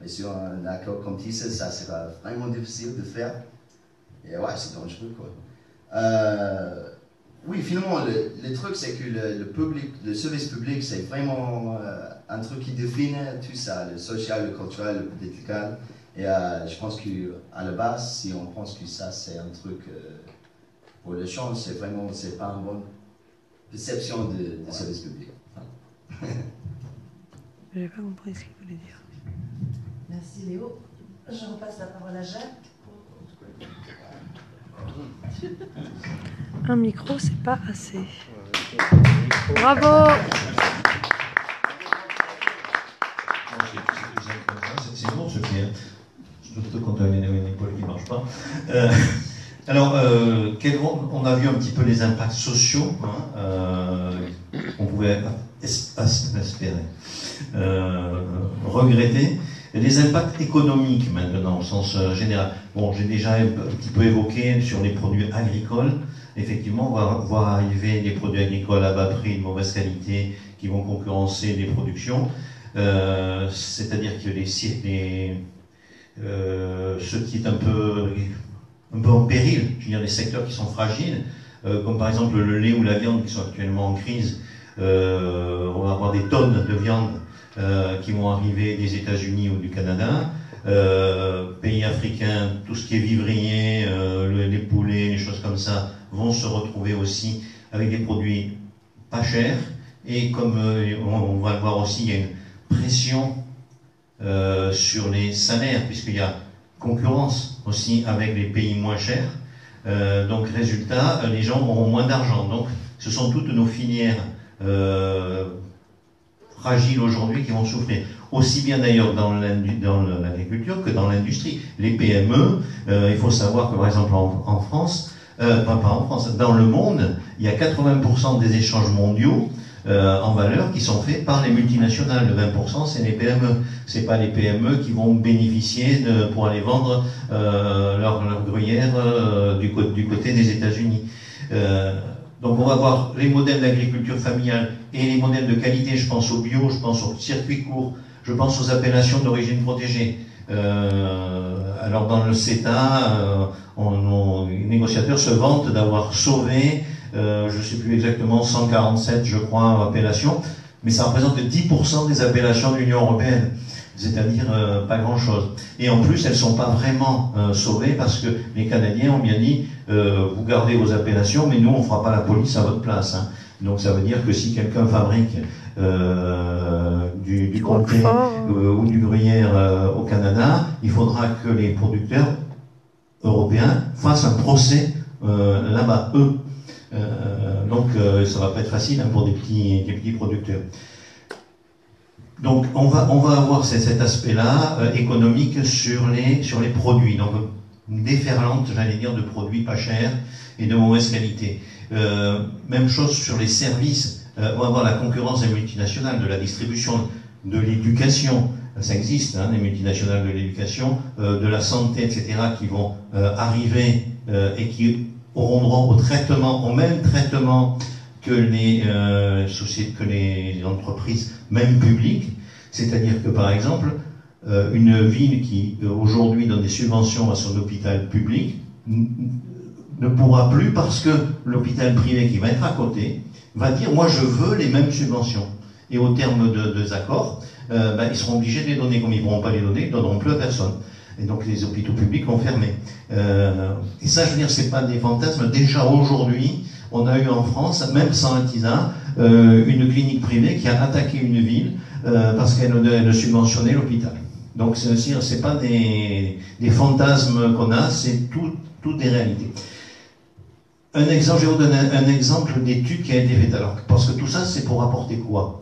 Mais sur un accord comme TISA, ça sera vraiment difficile de faire. Et ouais, c'est dangereux, quoi. Oui, finalement, le truc, c'est que le service public, c'est vraiment un truc qui définit tout ça, le social, le culturel, le political. Et je pense qu'à la base, si on pense que ça, c'est un truc pour le change, c'est pas une bonne perception de service public. Je n'ai pas compris ce qu'il voulait dire. Merci Léo. Je repasse la parole à Jacques. Un micro, c'est pas assez. Bravo! C'est lourd ce qui est. Surtout quand on a une épaule qui ne marche pas. Alors, on a vu un petit peu les impacts sociaux qu'on pouvait espérer, regretter. Et les impacts économiques maintenant, au sens général. Bon, j'ai déjà un petit peu évoqué sur les produits agricoles. Effectivement, on va voir arriver des produits agricoles à bas prix, de mauvaise qualité, qui vont concurrencer les productions. C'est-à-dire que ce qui est un peu en péril, je veux dire les secteurs qui sont fragiles, comme par exemple le lait ou la viande qui sont actuellement en crise, on va avoir des tonnes de viande qui vont arriver des États-Unis ou du Canada, pays africains, tout ce qui est vivrier, les poulets, les choses comme ça, vont se retrouver aussi avec des produits pas chers, et comme on va le voir aussi, il y a une pression sur les salaires, puisqu'il y a concurrence aussi avec les pays moins chers, donc résultat, les gens auront moins d'argent, donc ce sont toutes nos filières fragiles aujourd'hui qui vont souffrir, aussi bien d'ailleurs dans l'agriculture que dans l'industrie. Les PME, il faut savoir que par exemple en France, pas en France, dans le monde, il y a 80% des échanges mondiaux en valeur qui sont faits par les multinationales. Le 20% c'est les PME. C'est pas les PME qui vont bénéficier pour aller vendre leur gruyère du côté des États-Unis. Donc on va voir les modèles d'agriculture familiale et les modèles de qualité. Je pense au bio, je pense au circuit court, je pense aux appellations d'origine protégée. Alors dans le CETA, les négociateurs se vantent d'avoir sauvé, je ne sais plus exactement, 147 je crois appellations, mais ça représente 10% des appellations de l'Union européenne, c'est-à-dire pas grand-chose. Et en plus, elles ne sont pas vraiment sauvées parce que les Canadiens ont bien dit vous gardez vos appellations, mais nous on ne fera pas la police à votre place. Hein. Donc ça veut dire que si quelqu'un fabrique du comté ou du gruyère au Canada, il faudra que les producteurs européens fassent un procès là-bas, eux. Donc ça va pas être facile hein, pour des petits producteurs. Donc on va avoir cet aspect-là économique sur les produits, donc une déferlante, j'allais dire, de produits pas chers et de mauvaise qualité. Même chose sur les services. On va avoir la concurrence des multinationales, de la distribution, de l'éducation. Ça existe, hein, les multinationales de l'éducation, de la santé, etc., qui vont arriver et qui auront droit au même traitement que les sociétés, que les entreprises, même publiques. C'est-à-dire que, par exemple, une ville qui aujourd'hui donne des subventions à son hôpital public ne pourra plus, parce que l'hôpital privé qui va être à côté va dire moi je veux les mêmes subventions, et au terme de accords ils seront obligés de les donner. Comme ils ne pourront pas les donner, ils ne donneront plus à personne, et donc les hôpitaux publics vont fermer. Et ça, je veux dire, c'est pas des fantasmes. Déjà aujourd'hui, on a eu en France, même sans un TISA, une clinique privée qui a attaqué une ville parce qu'elle subventionnait l'hôpital. Donc c'est pas des fantasmes qu'on a, c'est tout des réalités. Un exemple, je vais vous donner un exemple d'étude qui a été faite. Alors, parce que tout ça, c'est pour apporter quoi?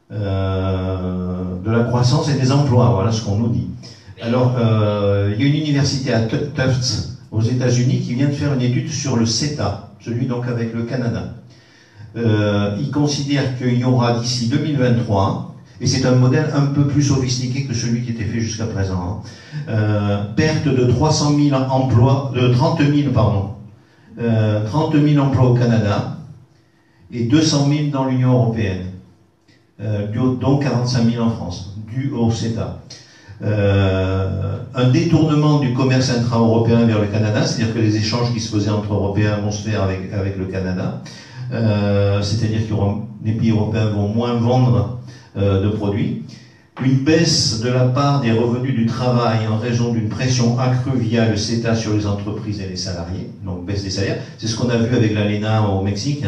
De la croissance et des emplois, voilà ce qu'on nous dit. Alors, il y a une université à Tufts, aux États-Unis, qui vient de faire une étude sur le CETA, celui donc avec le Canada. Il considère qu'il y aura d'ici 2023 Et c'est un modèle un peu plus sophistiqué que celui qui était fait jusqu'à présent. Perte de 300 000 emplois, de 30 000 emplois au Canada et 200 000 dans l'Union européenne, dont 45 000 en France, dû au CETA. Un détournement du commerce intra-européen vers le Canada, c'est-à-dire que les échanges qui se faisaient entre Européens vont se faire avec le Canada, c'est-à-dire que les pays européens vont moins vendre de produits. Une baisse de la part des revenus du travail en raison d'une pression accrue via le CETA sur les entreprises et les salariés, donc baisse des salaires. C'est ce qu'on a vu avec l'ALENA au Mexique.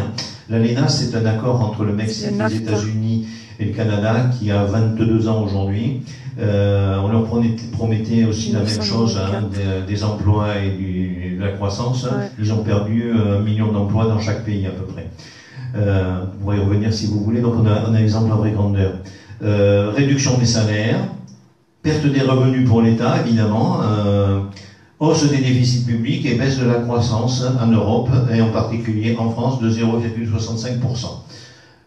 L'ALENA, c'est un accord entre le Mexique, les États-Unis et le Canada qui a 22 ans aujourd'hui. On leur promettait aussi la même chose, des emplois et de la croissance. Ouais. Ils ont perdu 1 million d'emplois dans chaque pays à peu près. Vous pourrez y revenir si vous voulez. Donc on a l'exemple en vraie grandeur. Réduction des salaires, perte des revenus pour l'État, évidemment, hausse des déficits publics et baisse de la croissance en Europe et en particulier en France de 0,65%.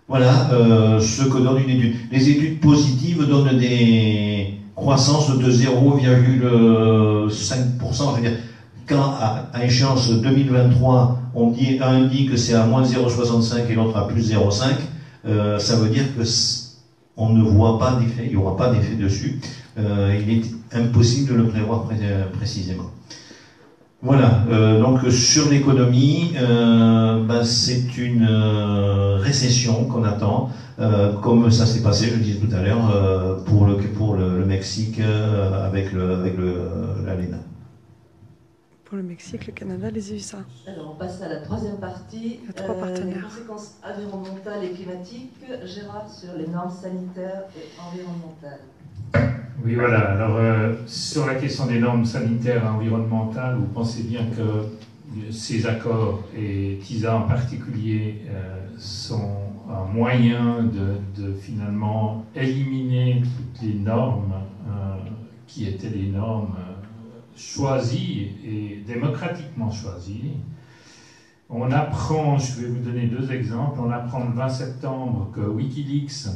Voilà ce que donne une étude. Les études positives donnent des croissances de 0,5%. Je veux dire, quand à échéance 2023, un dit que c'est à moins 0,65 et l'autre à plus 0,5, ça veut dire que on ne voit pas d'effet, il n'y aura pas d'effet dessus. Il est impossible de le prévoir précisément. Voilà, donc sur l'économie, c'est une récession qu'on attend, comme ça s'est passé, je le disais tout à l'heure, pour le Mexique avec l'ALENA. Pour le Mexique, le Canada, les USA. Alors on passe à la troisième partie, les conséquences environnementales et climatiques. Gérard, sur les normes sanitaires et environnementales. Oui, voilà. Alors, sur la question des normes sanitaires et environnementales, vous pensez bien que ces accords, et TISA en particulier, sont un moyen de finalement éliminer toutes les normes qui étaient des normes choisies et démocratiquement choisies. On apprend, je vais vous donner 2 exemples, on apprend le 20 septembre que Wikileaks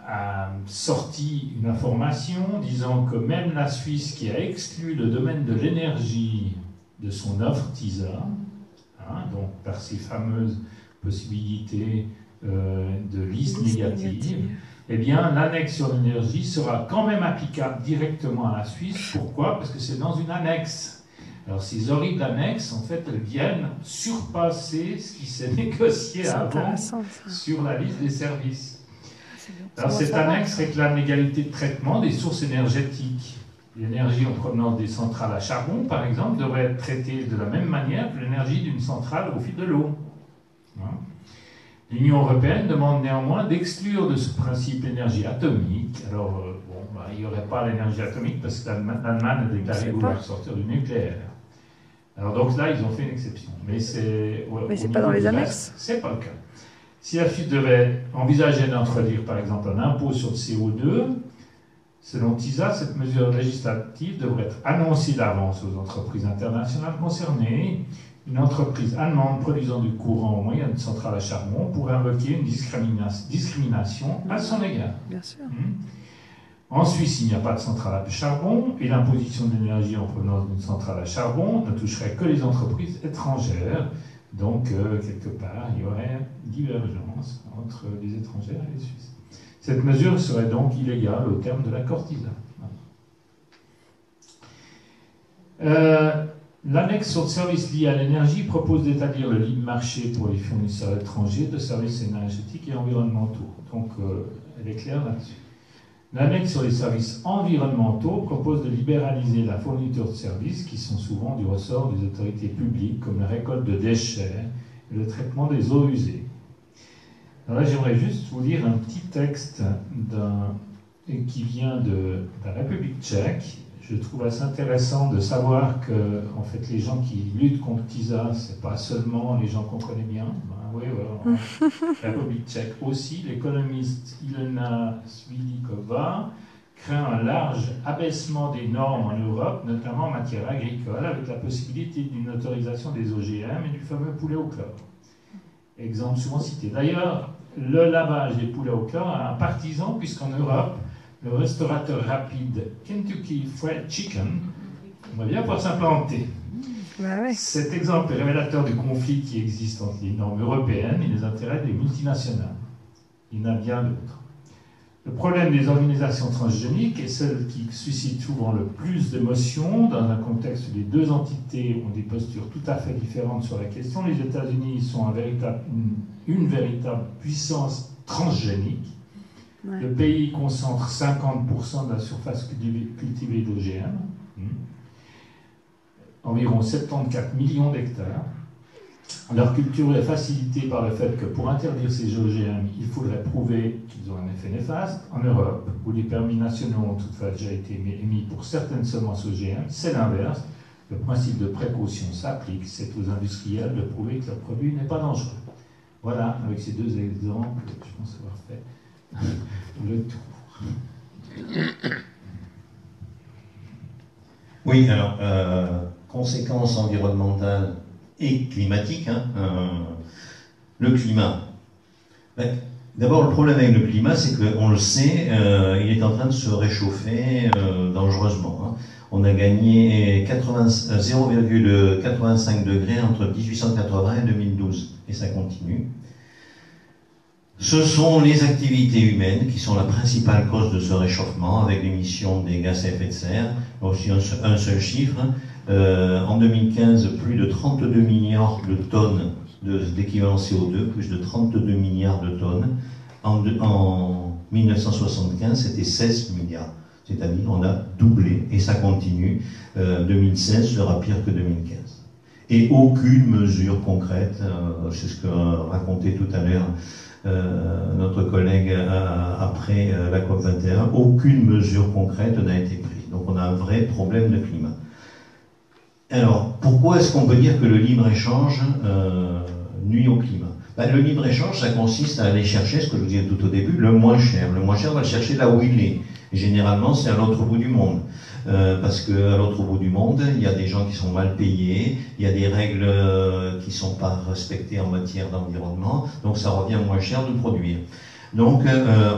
a sorti une information disant que même la Suisse, qui a exclu le domaine de l'énergie de son offre TISA, donc par ces fameuses possibilités de liste négative, eh bien l'annexe sur l'énergie sera quand même applicable directement à la Suisse. Pourquoi? Parce que c'est dans une annexe. Alors ces horribles annexes, en fait, elles viennent surpasser ce qui s'est négocié avant sur la liste des services. Alors cette annexe réclame l'égalité de traitement des sources énergétiques. L'énergie en provenance des centrales à charbon, par exemple, devrait être traitée de la même manière que l'énergie d'une centrale au fil de l'eau. L'Union européenne demande néanmoins d'exclure de ce principe l'énergie atomique. Alors, il n'y aurait pas l'énergie atomique parce que l'Allemagne a déclaré vouloir sortir du nucléaire. Alors donc là, ils ont fait une exception. Mais c'est pas dans les annexes. C'est pas le cas. Si la Suisse devait envisager d'introduire, par exemple, un impôt sur le CO2, selon TISA, cette mesure législative devrait être annoncée d'avance aux entreprises internationales concernées. Une entreprise allemande produisant du courant au moyen de centrales à charbon pourrait invoquer une discrimination à son égard. Bien sûr. En Suisse, il n'y a pas de centrale à charbon et l'imposition de l'énergie en provenance d'une centrale à charbon ne toucherait que les entreprises étrangères. Donc, quelque part, il y aurait divergence entre les étrangères et les Suisses. Cette mesure serait donc illégale au terme de l'accord TISA. L'annexe sur le service lié à l'énergie propose d'établir le libre marché pour les fournisseurs étrangers de services énergétiques et environnementaux. Donc, elle est claire là-dessus. L'annexe sur les services environnementaux propose de libéraliser la fourniture de services qui sont souvent du ressort des autorités publiques, comme la récolte de déchets et le traitement des eaux usées. Alors là, j'aimerais juste vous lire un petit texte qui vient de la République tchèque. Je trouve assez intéressant de savoir que, en fait, les gens qui luttent contre TISA, ce n'est pas seulement les gens qu'on connaît bien. Oui, la République tchèque aussi. L'économiste Ilona Svilikova craint un large abaissement des normes en Europe, notamment en matière agricole, avec la possibilité d'une autorisation des OGM et du fameux poulet au chlore. exemple souvent cité. D'ailleurs, le lavage des poulets au cœur a un partisan, puisqu'en Europe, le restaurateur rapide Kentucky Fried Chicken va bien pouvoir s'implanter. Bah ouais. Cet exemple est révélateur du conflit qui existe entre les normes européennes et les intérêts des multinationales. Il y en a bien d'autres. Le problème des organisations transgéniques est celle qui suscite souvent le plus d'émotions dans un contexte où les deux entités ont des postures tout à fait différentes sur la question. Les États-Unis sont une véritable puissance transgénique. Ouais. Le pays concentre 50% de la surface cultivée d'OGM, environ 74 millions d'hectares. Leur culture est facilitée par le fait que pour interdire ces OGM, il faudrait prouver qu'ils ont un effet néfaste. En Europe, où les permis nationaux ont toutefois déjà été émis pour certaines semences OGM, c'est l'inverse. Le principe de précaution s'applique, c'est aux industriels de prouver que leur produit n'est pas dangereux. Voilà, avec ces deux exemples, je pense avoir fait le tour. Oui, alors, conséquences environnementales et climatiques. Le climat. D'abord, le problème avec le climat, c'est qu'on le sait, il est en train de se réchauffer dangereusement. On a gagné 0,85 degrés entre 1880 et 2012, et ça continue. Ce sont les activités humaines qui sont la principale cause de ce réchauffement, avec l'émission des gaz à effet de serre. Aussi un seul chiffre, en 2015, plus de 32 milliards de tonnes d'équivalent CO2, plus de 32 milliards de tonnes. En 1975, c'était 16 milliards. C'est-à-dire on a doublé, et ça continue. 2016 sera pire que 2015. Et aucune mesure concrète, c'est ce que racontait tout à l'heure notre collègue après la COP21, aucune mesure concrète n'a été prise. Donc on a un vrai problème de climat. Alors, pourquoi est-ce qu'on peut dire que le libre-échange nuit au climat? Le libre-échange, ça consiste à aller chercher, ce que je vous disais tout au début, le moins cher. Le moins cher, on va le chercher là où il est. Et généralement, c'est à l'autre bout du monde. Parce qu'à l'autre bout du monde, il y a des gens qui sont mal payés, il y a des règles qui ne sont pas respectées en matière d'environnement, donc ça revient moins cher de produire. Donc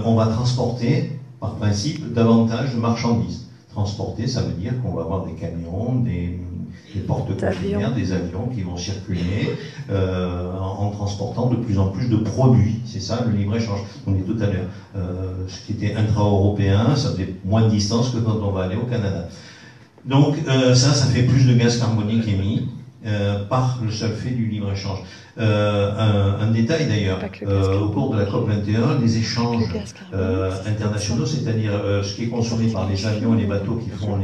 on va transporter, par principe, davantage de marchandises. Transporter, ça veut dire qu'on va avoir des camions, des porte-conteneurs, des avions qui vont circuler en transportant de plus en plus de produits. C'est ça le libre-échange. On dit tout à l'heure, ce qui était intra-européen, ça fait moins de distance que quand on va aller au Canada. Donc ça fait plus de gaz carbonique émis par le seul fait du libre-échange. Un détail d'ailleurs, au cours de la COP21, les échanges internationaux, c'est-à-dire ce qui est consommé par les avions et les bateaux qui font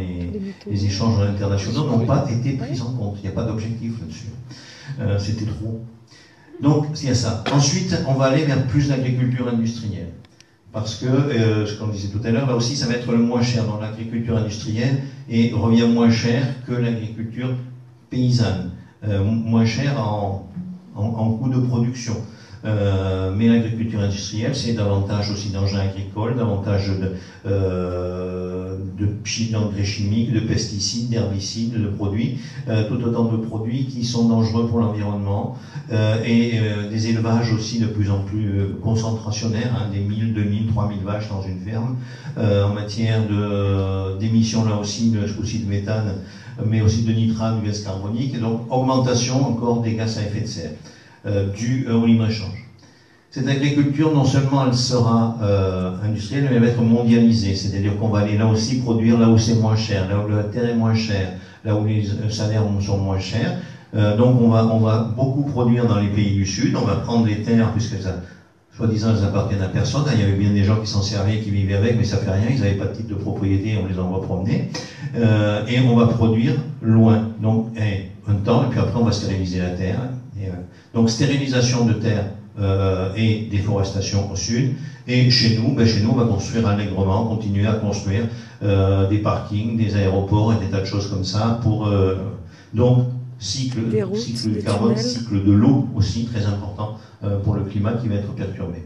les échanges internationaux, n'ont pas été pris en compte. Il n'y a pas d'objectif là-dessus. C'était trop. Donc, il y a ça. Ensuite, on va aller vers plus d'agriculture industrielle. Parce que, ce qu'on disait tout à l'heure, là aussi, ça va être le moins cher dans l'agriculture industrielle et revient moins cher que l'agriculture paysanne. Moins cher en coût de production. Mais l'agriculture industrielle, c'est davantage aussi d'engins agricoles, davantage d'engrais chimiques, de pesticides, d'herbicides, de produits, tout autant de produits qui sont dangereux pour l'environnement, et des élevages aussi de plus en plus concentrationnaires, des 1000, 2000, 3000 vaches dans une ferme, en matière d'émissions là aussi de méthane, mais aussi de nitrate, de gaz carbonique, et donc augmentation encore des gaz à effet de serre dû au libre-échange. Cette agriculture, non seulement elle sera industrielle, mais elle va être mondialisée, c'est-à-dire qu'on va aller là aussi produire là où c'est moins cher, là où la terre est moins chère, là où les salaires sont moins chers. Donc on va beaucoup produire dans les pays du Sud, on va prendre les terres, puisque ça, soi-disant, elles appartiennent à personne. Il y avait bien des gens qui s'en servaient, qui vivaient avec, mais ça fait rien, ils n'avaient pas de titre de propriété, on les envoie promener. Et on va produire loin, donc un temps, et puis après on va stériliser la terre. Donc stérilisation de terre et déforestation au sud. Et chez nous, on va construire allègrement, continuer à construire des parkings, des aéroports et des tas de choses comme ça pour donc cycle du carbone, cycle de l'eau aussi très important pour le climat qui va être perturbé.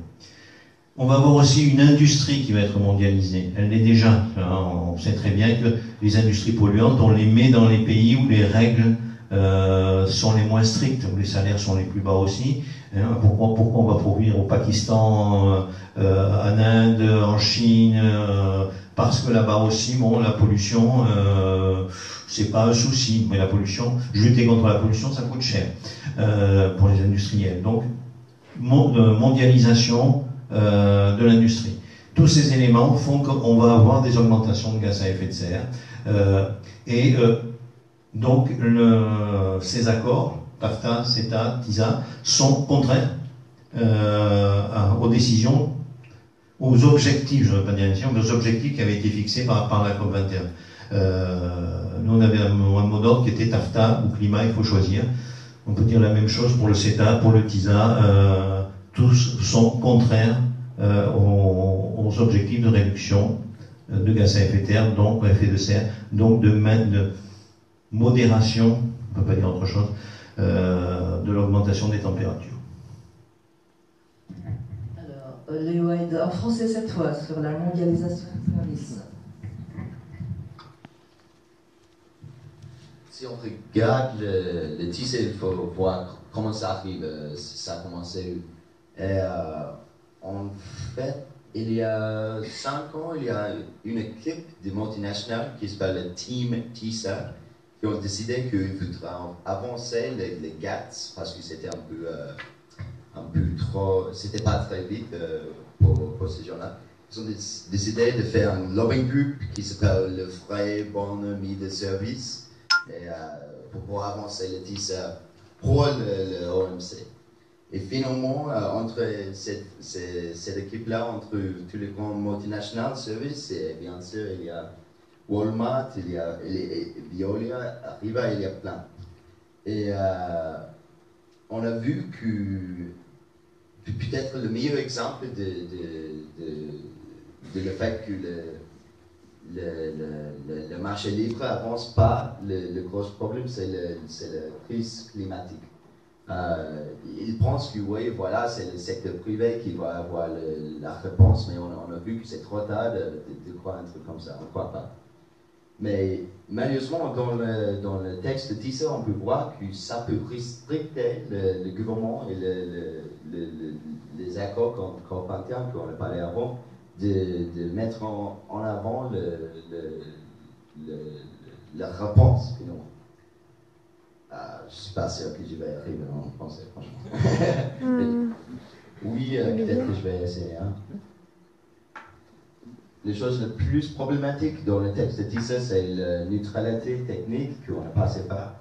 On va avoir aussi une industrie qui va être mondialisée. Elle l'est déjà. On sait très bien que les industries polluantes, on les met dans les pays où les règles sont les moins strictes, où les salaires sont les plus bas aussi, Hein, pourquoi on va produire au Pakistan, en Inde, en Chine, parce que là-bas aussi, bon, la pollution, c'est pas un souci, mais la pollution, lutter contre la pollution, ça coûte cher pour les industriels. Donc, mondialisation de l'industrie. Tous ces éléments font qu'on va avoir des augmentations de gaz à effet de serre. Donc, ces accords, TAFTA, CETA, TISA, sont contraires aux décisions, aux objectifs, je ne veux pas dire décisions, mais aux objectifs qui avaient été fixés par la COP21. Nous, on avait un mot d'ordre qui était TAFTA ou climat, il faut choisir. On peut dire la même chose pour le CETA, pour le TISA. Tous sont contraires aux objectifs de réduction de gaz à effet de serre, donc effet de serre, donc de modération, on ne peut pas dire autre chose, de l'augmentation des températures. Alors, Léo Haïd, en français cette fois, sur la mondialisation des services. Si on regarde le TISA, il faut voir comment ça arrive. Ça a commencé. Et en fait, il y a 5 ans, il y a une équipe de multinationales qui s'appelle le Team TISA qui ont décidé qu'ils voudraient avancer les GATS parce que c'était un peu trop. C'était pas très vite pour ces gens-là. Ils ont décidé de faire un lobbying group qui s'appelle le Vrai Bonhomie de Service et, pour pouvoir avancer le TISA pour le OMC. Et finalement, entre cette équipe-là, entre tous les grands multinationales services, et bien sûr, il y a Walmart, il y a Veolia, Arriva, il y a plein. Et on a vu que peut-être le meilleur exemple de le fait que le marché libre n'avance pas, le gros problème, c'est la crise climatique. Ils pensent que oui, voilà, c'est le secteur privé qui va avoir la réponse, mais on a vu que c'est trop tard de croire un truc comme ça, on ne croit pas. Mais malheureusement, dans le texte de TISA, on peut voir que ça peut restricter le gouvernement et les accords COP21 qu'on a parlé avant, de mettre en avant la réponse, finalement. Je ne suis pas sûr que je vais arriver en français, franchement. Oui, peut-être que je vais essayer. Hein. Les choses les plus problématiques dans le texte de TISA, c'est la neutralité technique qu'on a passé par.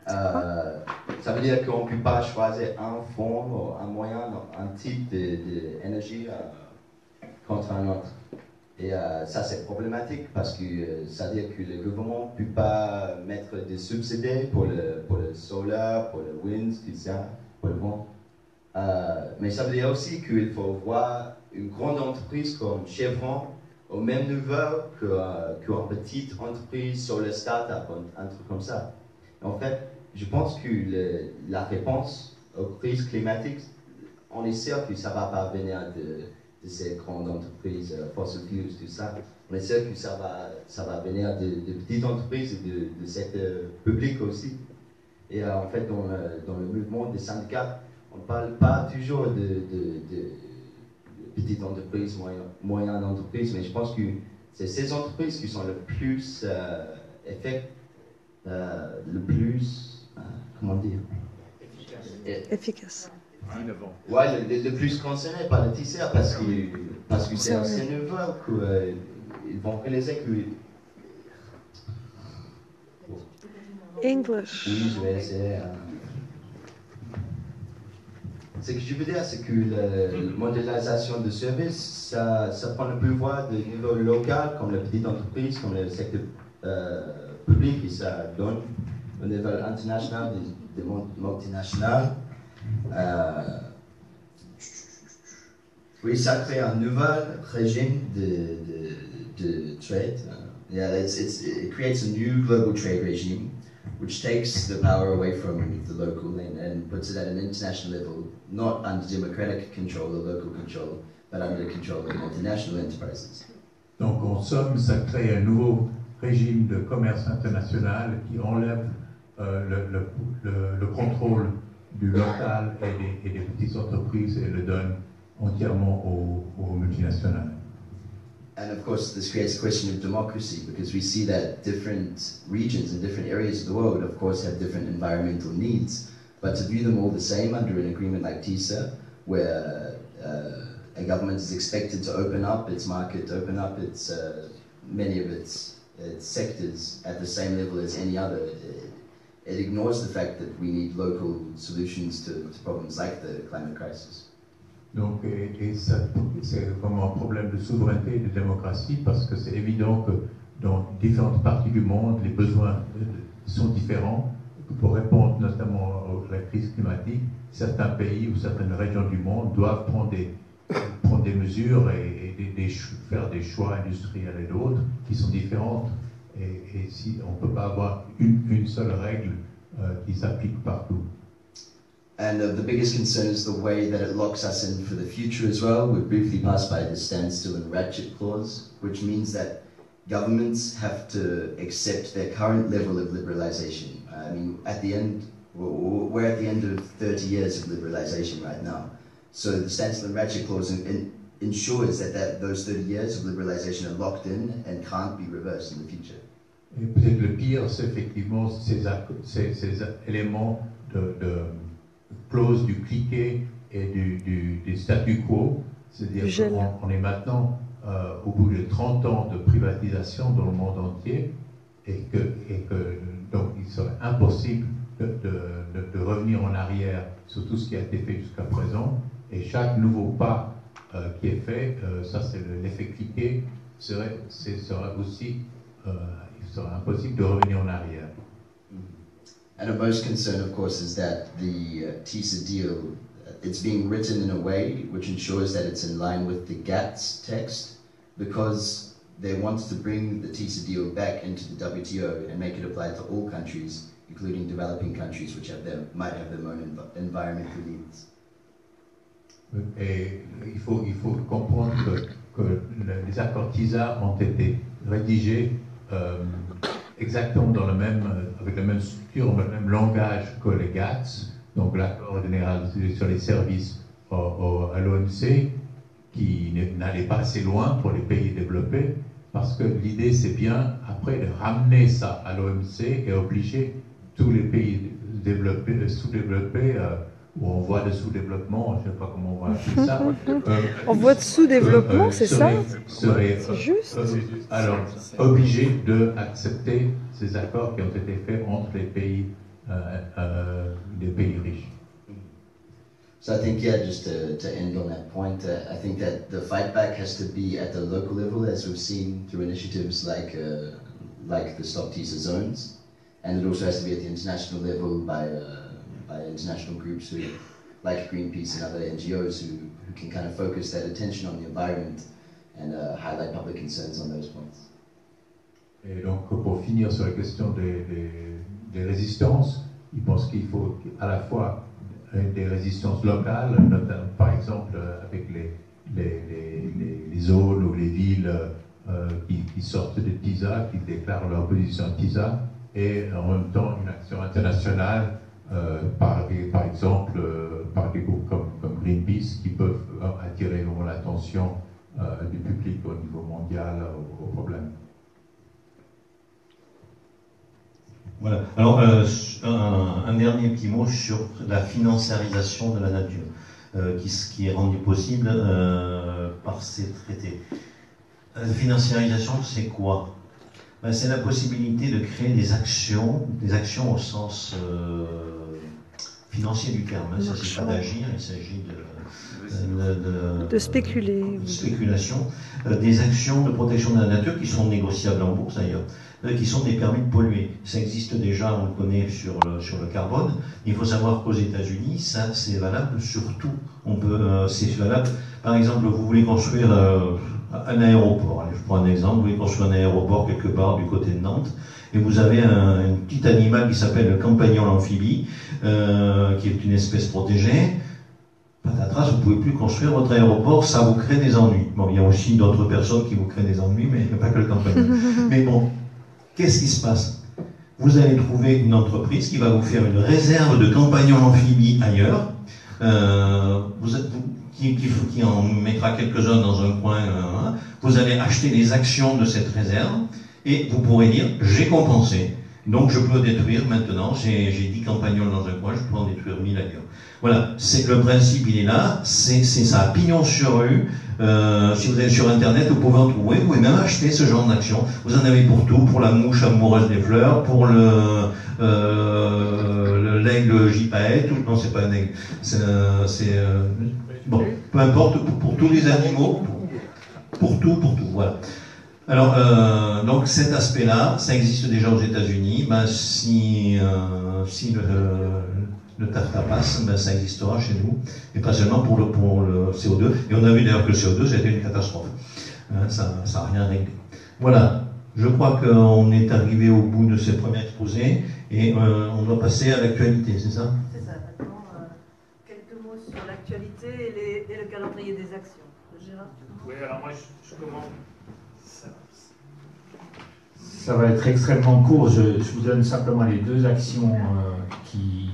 Ça veut dire qu'on ne peut pas choisir un fond, un moyen, un type d'énergie contre un autre. Et ça, c'est problématique parce que ça veut dire que le gouvernement ne peut pas mettre des subsides pour le solaire, pour le wind, tout ça, pour le vent. Mais ça veut dire aussi qu'il faut voir une grande entreprise comme Chevron au même niveau qu'une petite entreprise sur le start-up, un truc comme ça. En fait, je pense que la réponse aux crises climatiques, on est sûr que ça ne va pas venir de ces grandes entreprises, fossil fuels, tout ça. On est sûr que ça va venir de petites entreprises et de secteur public aussi. Et en fait, dans le mouvement des syndicats, on ne parle pas toujours de petites entreprises, moyennes entreprises, mais je pense que c'est ces entreprises qui sont le plus comment dire, efficace. Ouais, le plus concerné par le TISA parce que c'est assez nouveau qu'ils vont réaliser que. English. Oui, je vais essayer. Ce que je veux dire, c'est que la mondialisation de services, ça prend le pouvoir de niveau local, comme la petite entreprise, comme le secteur public, et ça donne au niveau international des multinationales. Oui, ça crée un nouvel régime de trade. It creates a new global trade regime, which takes the power away from the local and puts it at an international level, not under democratic control or local control, but under the control of multinational enterprises. Donc, en somme, ça crée un nouveau régime de commerce international qui enlève le contrôle du local et des petites entreprises et le donne entièrement aux multinationales. And of course, this creates a question of democracy, because we see that different regions and different areas of the world, of course, have different environmental needs. But to view them all the same under an agreement like TISA, where a government is expected to open up its market, open up its many of its sectors at the same level as any other, it ignores the fact that we need local solutions to problems like the climate crisis. Donc, c'est comme un problème de souveraineté et de démocratie, parce que c'est évident que dans différentes parties du monde, les besoins sont différents. Pour répondre notamment à la crise climatique, certains pays ou certaines régions du monde doivent prendre des mesures et faire des choix industriels et d'autres qui sont différentes. Et si on ne peut pas avoir une seule règle qui s'applique partout. And the biggest concern is the way that it locks us in for the future as well. We've briefly passed by the standstill and ratchet clause, which means that governments have to accept their current level of liberalization. I mean, at the end, we're at the end of 30 years of liberalization right now. So the standstill and ratchet clause ensures that those 30 years of liberalization are locked in and can't be reversed in the future. Et peut-être le pire, c'est effectivement ces éléments de clause du cliquet et du statu quo, c'est-à-dire qu'on est maintenant au bout de 30 ans de privatisation dans le monde entier et que donc il serait impossible de revenir en arrière sur tout ce qui a été fait jusqu'à présent, et chaque nouveau pas qui est fait, ça c'est l'effet cliquet, serait aussi il serait impossible de revenir en arrière. And of most concern, of course, is that the TISA deal, it's being written in a way which ensures that it's in line with the GATS text, because they want to bring the TISA deal back into the WTO and make it apply to all countries, including developing countries which might have their own environmental needs. Et il faut comprendre que les accords TISA ont été rédigés exactement avec la même structure, le même langage que les GATS, donc l'accord général sur les services à l'OMC, qui n'allait pas assez loin pour les pays développés, parce que l'idée c'est bien après de ramener ça à l'OMC et obliger tous les pays sous-développés ou en voie de sous-développement, je ne sais pas comment on va appeler ça. En voie de sous-développement, c'est ça? C'est juste. Alors, obligés d'accepter ces accords qui ont été faits entre les pays riches. So I think, just to end on that point, I think that the fight back has to be at the local level, as we've seen through initiatives like the Stop TISA Zones, and it also has to be at the international level by international groups like Greenpeace and other NGOs who can kind of focus that attention on the environment and highlight public concerns on those points. Et donc, pour finir sur la question des résistances, je pense qu'il faut à la fois des résistances locales, notamment, par exemple avec les zones ou les villes qui sortent de TISA, qui déclarent leur position à TISA, et en même temps une action internationale par exemple par des groupes comme Greenpeace qui peuvent attirer l'attention du public au niveau mondial au problème. Voilà. Alors, un dernier petit mot sur la financiarisation de la nature, qui est rendue possible par ces traités. La financiarisation, c'est quoi? C'est la possibilité de créer des actions au sens financier du terme. Il ne s'agit pas d'agir, il s'agit de spéculer. De spéculation. Des actions de protection de la nature qui sont négociables en bourse d'ailleurs, qui sont des permis de polluer. Ça existe déjà, on le connaît sur le carbone. Il faut savoir qu'aux États-Unis, ça c'est valable sur tout. C'est valable. Par exemple, vous voulez construire un aéroport. Allez, je prends un exemple. Vous voulez construire un aéroport quelque part du côté de Nantes, et vous avez un petit animal qui s'appelle le campagnol amphibie, qui est une espèce protégée. Patatras, vous ne pouvez plus construire votre aéroport, ça vous crée des ennuis. Bon, il y a aussi d'autres personnes qui vous créent des ennuis, mais il n'y a pas que le campagnol. Mais bon, qu'est-ce qui se passe? vous allez trouver une entreprise qui va vous faire une réserve de compagnons amphibies ailleurs, qui en mettra quelques-uns dans un coin. Vous allez acheter les actions de cette réserve et vous pourrez dire j'ai compensé. Donc je peux détruire maintenant, j'ai 10 compagnons dans un coin, je peux en détruire 1000 ailleurs. Voilà, c'est le principe, il est là, c'est ça, pignon sur rue. Si vous allez sur internet, vous pouvez en trouver, vous pouvez même acheter ce genre d'action. Vous en avez pour tout, pour la mouche amoureuse des fleurs, pour l'aigle gypaète, non c'est pas un aigle, bon, peu importe, pour tous les animaux, pour tout, voilà. Alors, donc cet aspect-là, ça existe déjà aux États-Unis. Ben, si le TAFTA passe, ben, ça existera chez nous, et pas seulement pour le CO2. Et on a vu d'ailleurs que le CO2, c'était une catastrophe. Ça n'a rien réglé. Voilà, je crois qu'on est arrivé au bout de ce premier exposé, et on doit passer à l'actualité, c'est ça? C'est ça, maintenant, quelques mots sur l'actualité et le calendrier des actions. Gérard? Oui, alors moi je commence. Ça va être extrêmement court. Je vous donne simplement les deux actions qui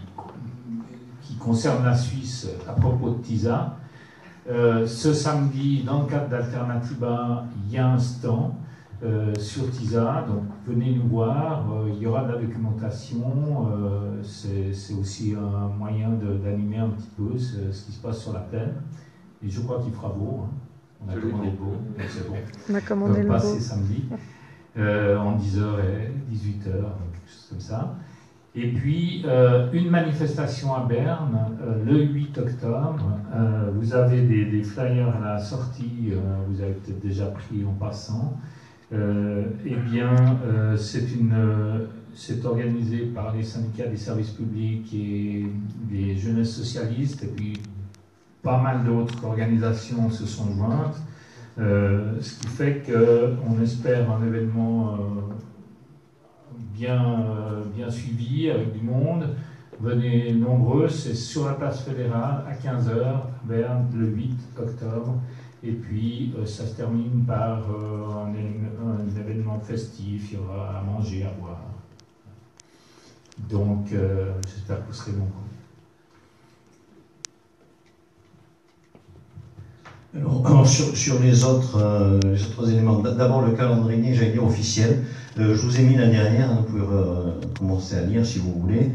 concernent la Suisse à propos de TISA. Ce samedi, dans le cadre d'Alternativa, il y a un stand sur TISA, donc venez nous voir. Il y aura de la documentation. C'est aussi un moyen d'animer un petit peu ce qui se passe sur la plaine. Et je crois qu'il fera beau. Hein. On a commandé le beau, donc c'est bon. On a commandé le beau. Passer samedi. En 10h et 18h, quelque chose comme ça. Et puis, une manifestation à Berne, le 8 octobre. Vous avez des flyers à la sortie, vous avez peut-être déjà pris en passant. Eh bien, c'est organisé par les syndicats des services publics et des jeunesses socialistes, et puis pas mal d'autres organisations se sont jointes. Ce qui fait qu'on espère un événement bien suivi, avec du monde. Venez nombreux, c'est sur la place fédérale à 15h, Berne, le 8 octobre. Et puis ça se termine par un événement festif, il y aura à manger, à boire. Donc j'espère que vous serez nombreux. Alors sur les autres éléments, d'abord le calendrier, j'allais dire officiel. Je vous ai mis l'année dernière, vous pouvez commencer à lire si vous voulez.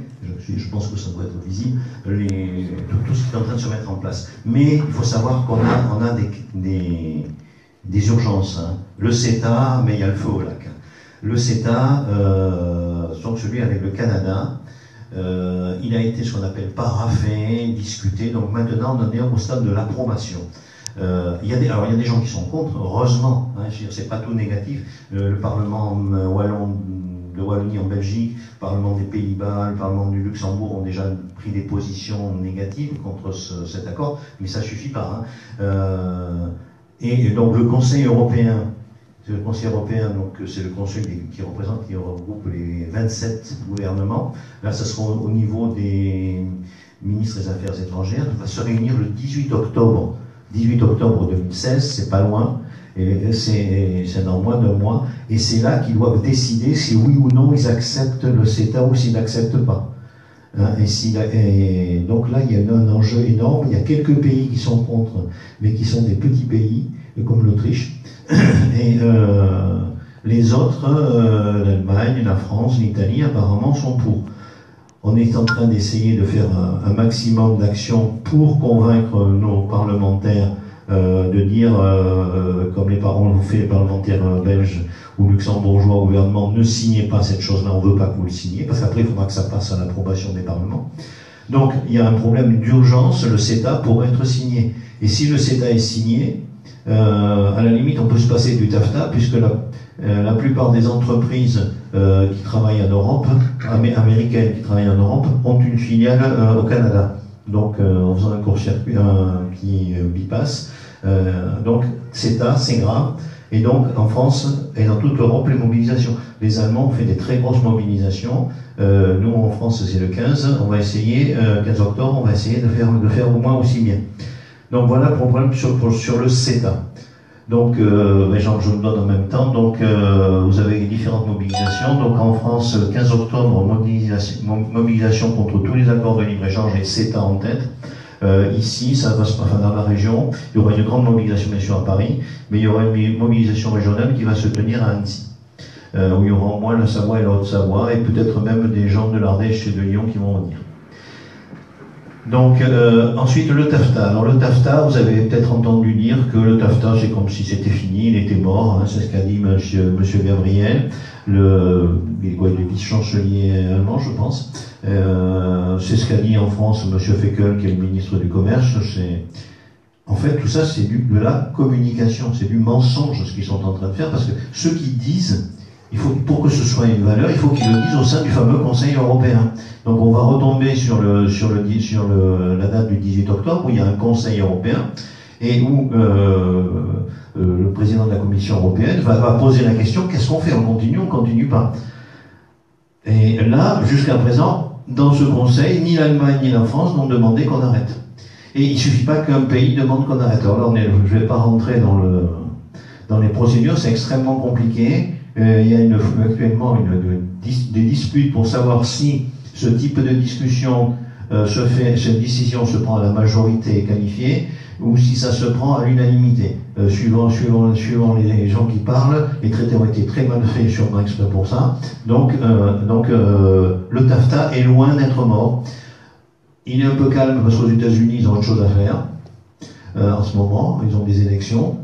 Je pense que ça doit être visible, tout ce qui est en train de se mettre en place. Mais il faut savoir qu'on a des urgences. Hein. Le CETA, mais il y a le feu au lac. Le CETA, donc celui avec le Canada, il a été ce qu'on appelle paraphé, discuté. Donc maintenant, on en est au stade de l'approbation. Il y a des gens qui sont contre, heureusement, hein, c'est pas tout négatif. Le Parlement wallon de Wallonie en Belgique, le Parlement des Pays-Bas, le Parlement du Luxembourg ont déjà pris des positions négatives contre cet accord, mais ça suffit pas. Hein. Et donc le Conseil européen, donc c'est le Conseil qui regroupe les 27 gouvernements. Là, ce sera au niveau des ministres des Affaires étrangères. On va se réunir le 18 octobre 2016, c'est pas loin, et c'est dans moins d'un mois, et c'est là qu'ils doivent décider si oui ou non ils acceptent le CETA ou s'ils n'acceptent pas. Hein, et donc là, il y a un enjeu énorme. Il y a quelques pays qui sont contre, mais qui sont des petits pays, comme l'Autriche, et les autres, l'Allemagne, la France, l'Italie, apparemment sont pour. On est en train d'essayer de faire un maximum d'actions pour convaincre nos parlementaires de dire, comme les parlementaires belges ou luxembourgeois au gouvernement, ne signez pas cette chose-là, on ne veut pas que vous le signiez, parce qu'après il faudra que ça passe à l'approbation des parlements. Donc il y a un problème d'urgence, le CETA pourrait être signé. Et si le CETA est signé, à la limite on peut se passer du TAFTA, puisque la plupart des entreprises qui travaillent en Europe, américaines qui travaillent en Europe, ont une filiale au Canada. Donc en faisant un court-circuit, un petit bypass. Donc CETA, c'est grave. Et donc en France et dans toute l'Europe, les mobilisations. Les Allemands ont fait des très grosses mobilisations. Nous en France c'est le 15. On va essayer, 15 octobre, on va essayer de faire au moins aussi bien. Donc voilà pour le problème sur le CETA. Donc, je me donne en même temps. Donc, vous avez différentes mobilisations. Donc, en France, le 15 octobre, mobilisation contre tous les accords de libre-échange et CETA en tête. Ici, ça va se passer dans la région. Il y aura une grande mobilisation, bien sûr, à Paris, mais il y aura une mobilisation régionale qui va se tenir à Annecy, où il y aura au moins la Savoie et la Haute-Savoie, et peut-être même des gens de l'Ardèche et de Lyon qui vont venir. Donc, ensuite, le TAFTA. Alors, le TAFTA, vous avez peut-être entendu dire que le TAFTA, c'est comme si c'était fini, il était mort, hein, c'est ce qu'a dit monsieur Gabriel, le vice-chancelier allemand, je pense. C'est ce qu'a dit en France monsieur Feckel, qui est le ministre du Commerce. En fait, tout ça, c'est de la communication, c'est du mensonge, ce qu'ils sont en train de faire, parce que ceux qui disent, pour que ce soit une valeur, il faut qu'ils le disent au sein du fameux Conseil européen. Donc on va retomber sur la date du 18 octobre, où il y a un Conseil européen, et où le président de la Commission européenne va poser la question, qu'est-ce qu'on fait? On continue pas? Et là, jusqu'à présent, dans ce Conseil, ni l'Allemagne ni la France n'ont demandé qu'on arrête. Et il ne suffit pas qu'un pays demande qu'on arrête. Alors là, je ne vais pas rentrer dans les procédures, c'est extrêmement compliqué. Il y a actuellement des disputes pour savoir si ce type de discussion cette décision se prend à la majorité qualifiée ou si ça se prend à l'unanimité. Suivant les gens qui parlent, les traités ont été très mal faits, sûrement exprès pour ça. Donc le TAFTA est loin d'être mort. Il est un peu calme parce qu'aux États-Unis, ils ont autre chose à faire en ce moment. Ils ont des élections.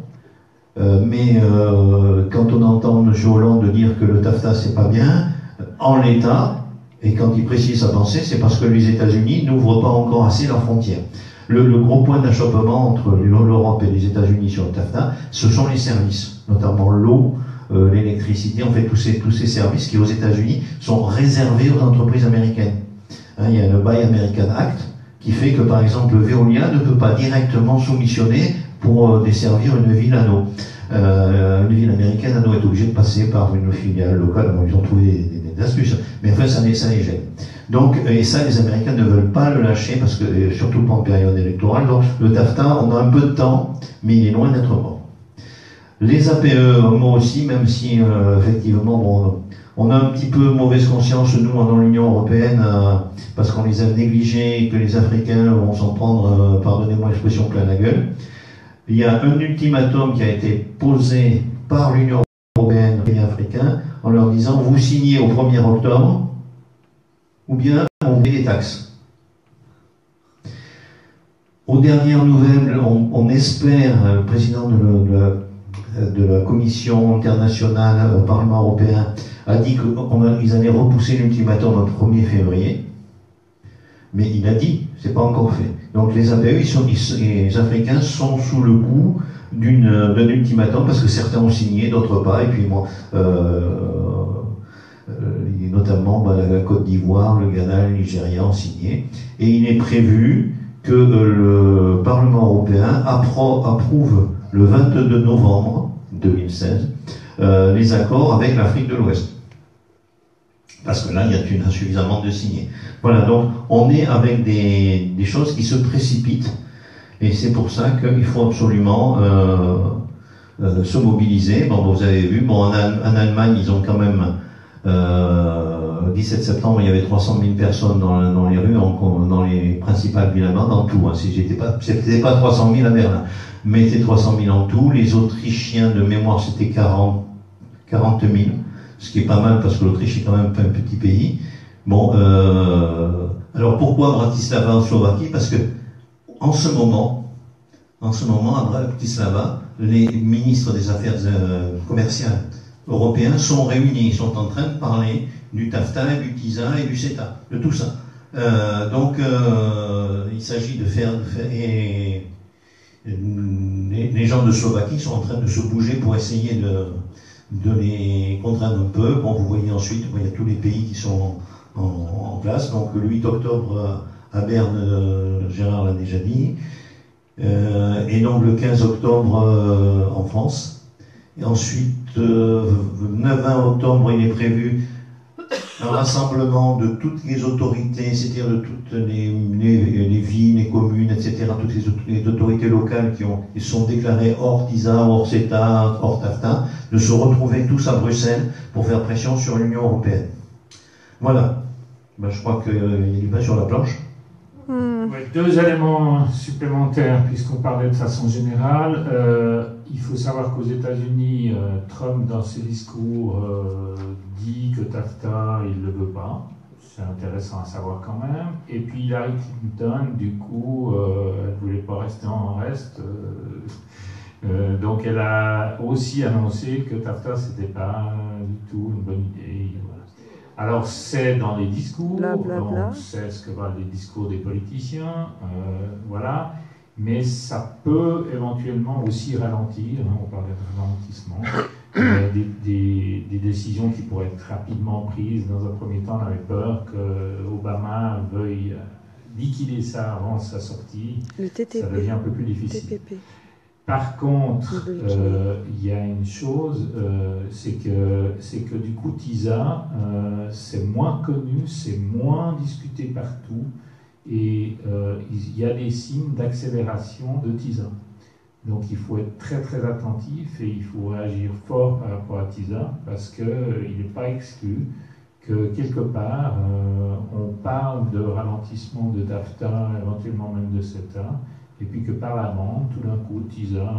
Mais quand on entend M. Hollande dire que le TAFTA c'est pas bien, en l'état, et quand il précise sa pensée, c'est parce que les États-Unis n'ouvrent pas encore assez leurs frontières. Le gros point d'achoppement entre l'Europe et les États-Unis sur le TAFTA, ce sont les services, notamment l'eau, l'électricité, en fait tous ces services qui aux États-Unis sont réservés aux entreprises américaines. Hein, il y a le Buy American Act qui fait que par exemple Veolia ne peut pas directement soumissionner pour desservir une ville à eau. Une ville américaine à eau est obligée de passer par une filiale locale. Bon, ils ont trouvé des astuces, mais enfin ça les gêne. Donc, et ça, les Américains ne veulent pas le lâcher, parce que, surtout pas en période électorale. Donc, le TAFTA, on a un peu de temps, mais il est loin d'être mort. Les APE, moi aussi, même si, effectivement, bon, on a un petit peu mauvaise conscience, nous, dans l'Union européenne, parce qu'on les a négligés et que les Africains vont s'en prendre, pardonnez-moi l'expression, plein la gueule. Il y a un ultimatum qui a été posé par l'Union européenne et les Africains, en leur disant, vous signez au 1er octobre, ou bien on met des taxes. Aux dernières nouvelles, on espère, le président de la Commission internationale au Parlement européen a dit qu'ils allaient repousser l'ultimatum au 1er février, mais il a dit, c'est pas encore fait. Donc les APE, les Africains sont sous le coup d'un ultimatum, parce que certains ont signé, d'autres pas, et puis bon, notamment la Côte d'Ivoire, le Ghana, le Nigeria ont signé, et il est prévu que le Parlement européen approuve le 22 novembre 2016 les accords avec l'Afrique de l'Ouest. Parce que là, il y a suffisamment de signés. Voilà, donc on est avec des choses qui se précipitent, et c'est pour ça qu'il faut absolument se mobiliser. Bon, vous avez vu, bon, en Allemagne, ils ont quand même 17 septembre, il y avait 300 000 personnes dans les rues, dans les principales villes allemandes, en tout. Hein. C'était pas 300 000 à Berlin, mais c'était 300 000 en tout. Les Autrichiens, de mémoire, c'était 40 000, ce qui est pas mal parce que l'Autriche est quand même pas un petit pays. Bon, alors pourquoi Bratislava en Slovaquie? Parce que en ce moment, à Bratislava, les ministres des Affaires commerciales européens sont réunis, ils sont en train de parler du TAFTA, du TISA et du CETA, de tout ça. Donc, il s'agit de faire et les gens de Slovaquie sont en train de se bouger pour essayer de les contraindre un peu. Bon, vous voyez ensuite, il y a tous les pays qui sont en place. Donc, le 8 octobre à Berne, Gérard l'a déjà dit. Et donc, le 15 octobre en France. Et ensuite, le 9-20 octobre, il est prévu un rassemblement de toutes les autorités, c'est-à-dire de toutes les villes, les communes, etc., toutes les autorités locales qui sont déclarées hors TISA, hors CETA, hors TAFTA, de se retrouver tous à Bruxelles pour faire pression sur l'Union européenne. Voilà. Ben, je crois qu'il y a du pain sur la planche. Ouais, 2 éléments supplémentaires, puisqu'on parlait de façon générale. Il faut savoir qu'aux États-Unis, Trump, dans ses discours, dit que TAFTA, il ne le veut pas. C'est intéressant à savoir quand même. Et puis Hillary Clinton, du coup, elle ne voulait pas rester en reste. Donc elle a aussi annoncé que TAFTA, ce n'était pas du tout une bonne idée. Voilà. Alors c'est dans les discours, on sait ce que valent les discours des politiciens, voilà, mais ça peut éventuellement aussi ralentir, hein, on parlait de ralentissement, des décisions qui pourraient être rapidement prises. Dans un premier temps, on avait peur qu'Obama veuille liquider ça avant sa sortie. Le TTP. Ça devient un peu plus difficile. TPP. Par contre, il y a une chose, c'est que du coup TISA, c'est moins connu, c'est moins discuté partout, et il y a des signes d'accélération de TISA. Donc il faut être très très attentif et il faut réagir fort par rapport à TISA, parce qu'il n'est pas exclu que quelque part, on parle de ralentissement de TAFTA, éventuellement même de CETA, et puis que par la bande, tout d'un coup, TISA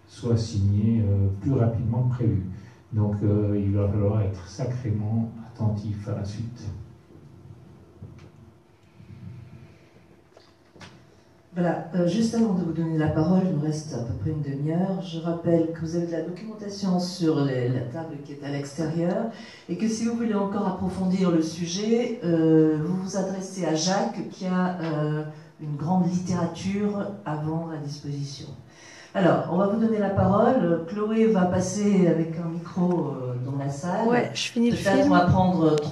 soit signé plus rapidement que prévu. Donc il va falloir être sacrément attentif à la suite. Voilà, juste avant de vous donner la parole, il nous reste à peu près une demi-heure. Je rappelle que vous avez de la documentation sur la table qui est à l'extérieur et que si vous voulez encore approfondir le sujet, vous vous adressez à Jacques qui a une grande littérature à vendre à disposition. Alors, on va vous donner la parole. Chloé va passer avec un micro dans la salle. Ouais, je finis le film. Peut-être on va prendre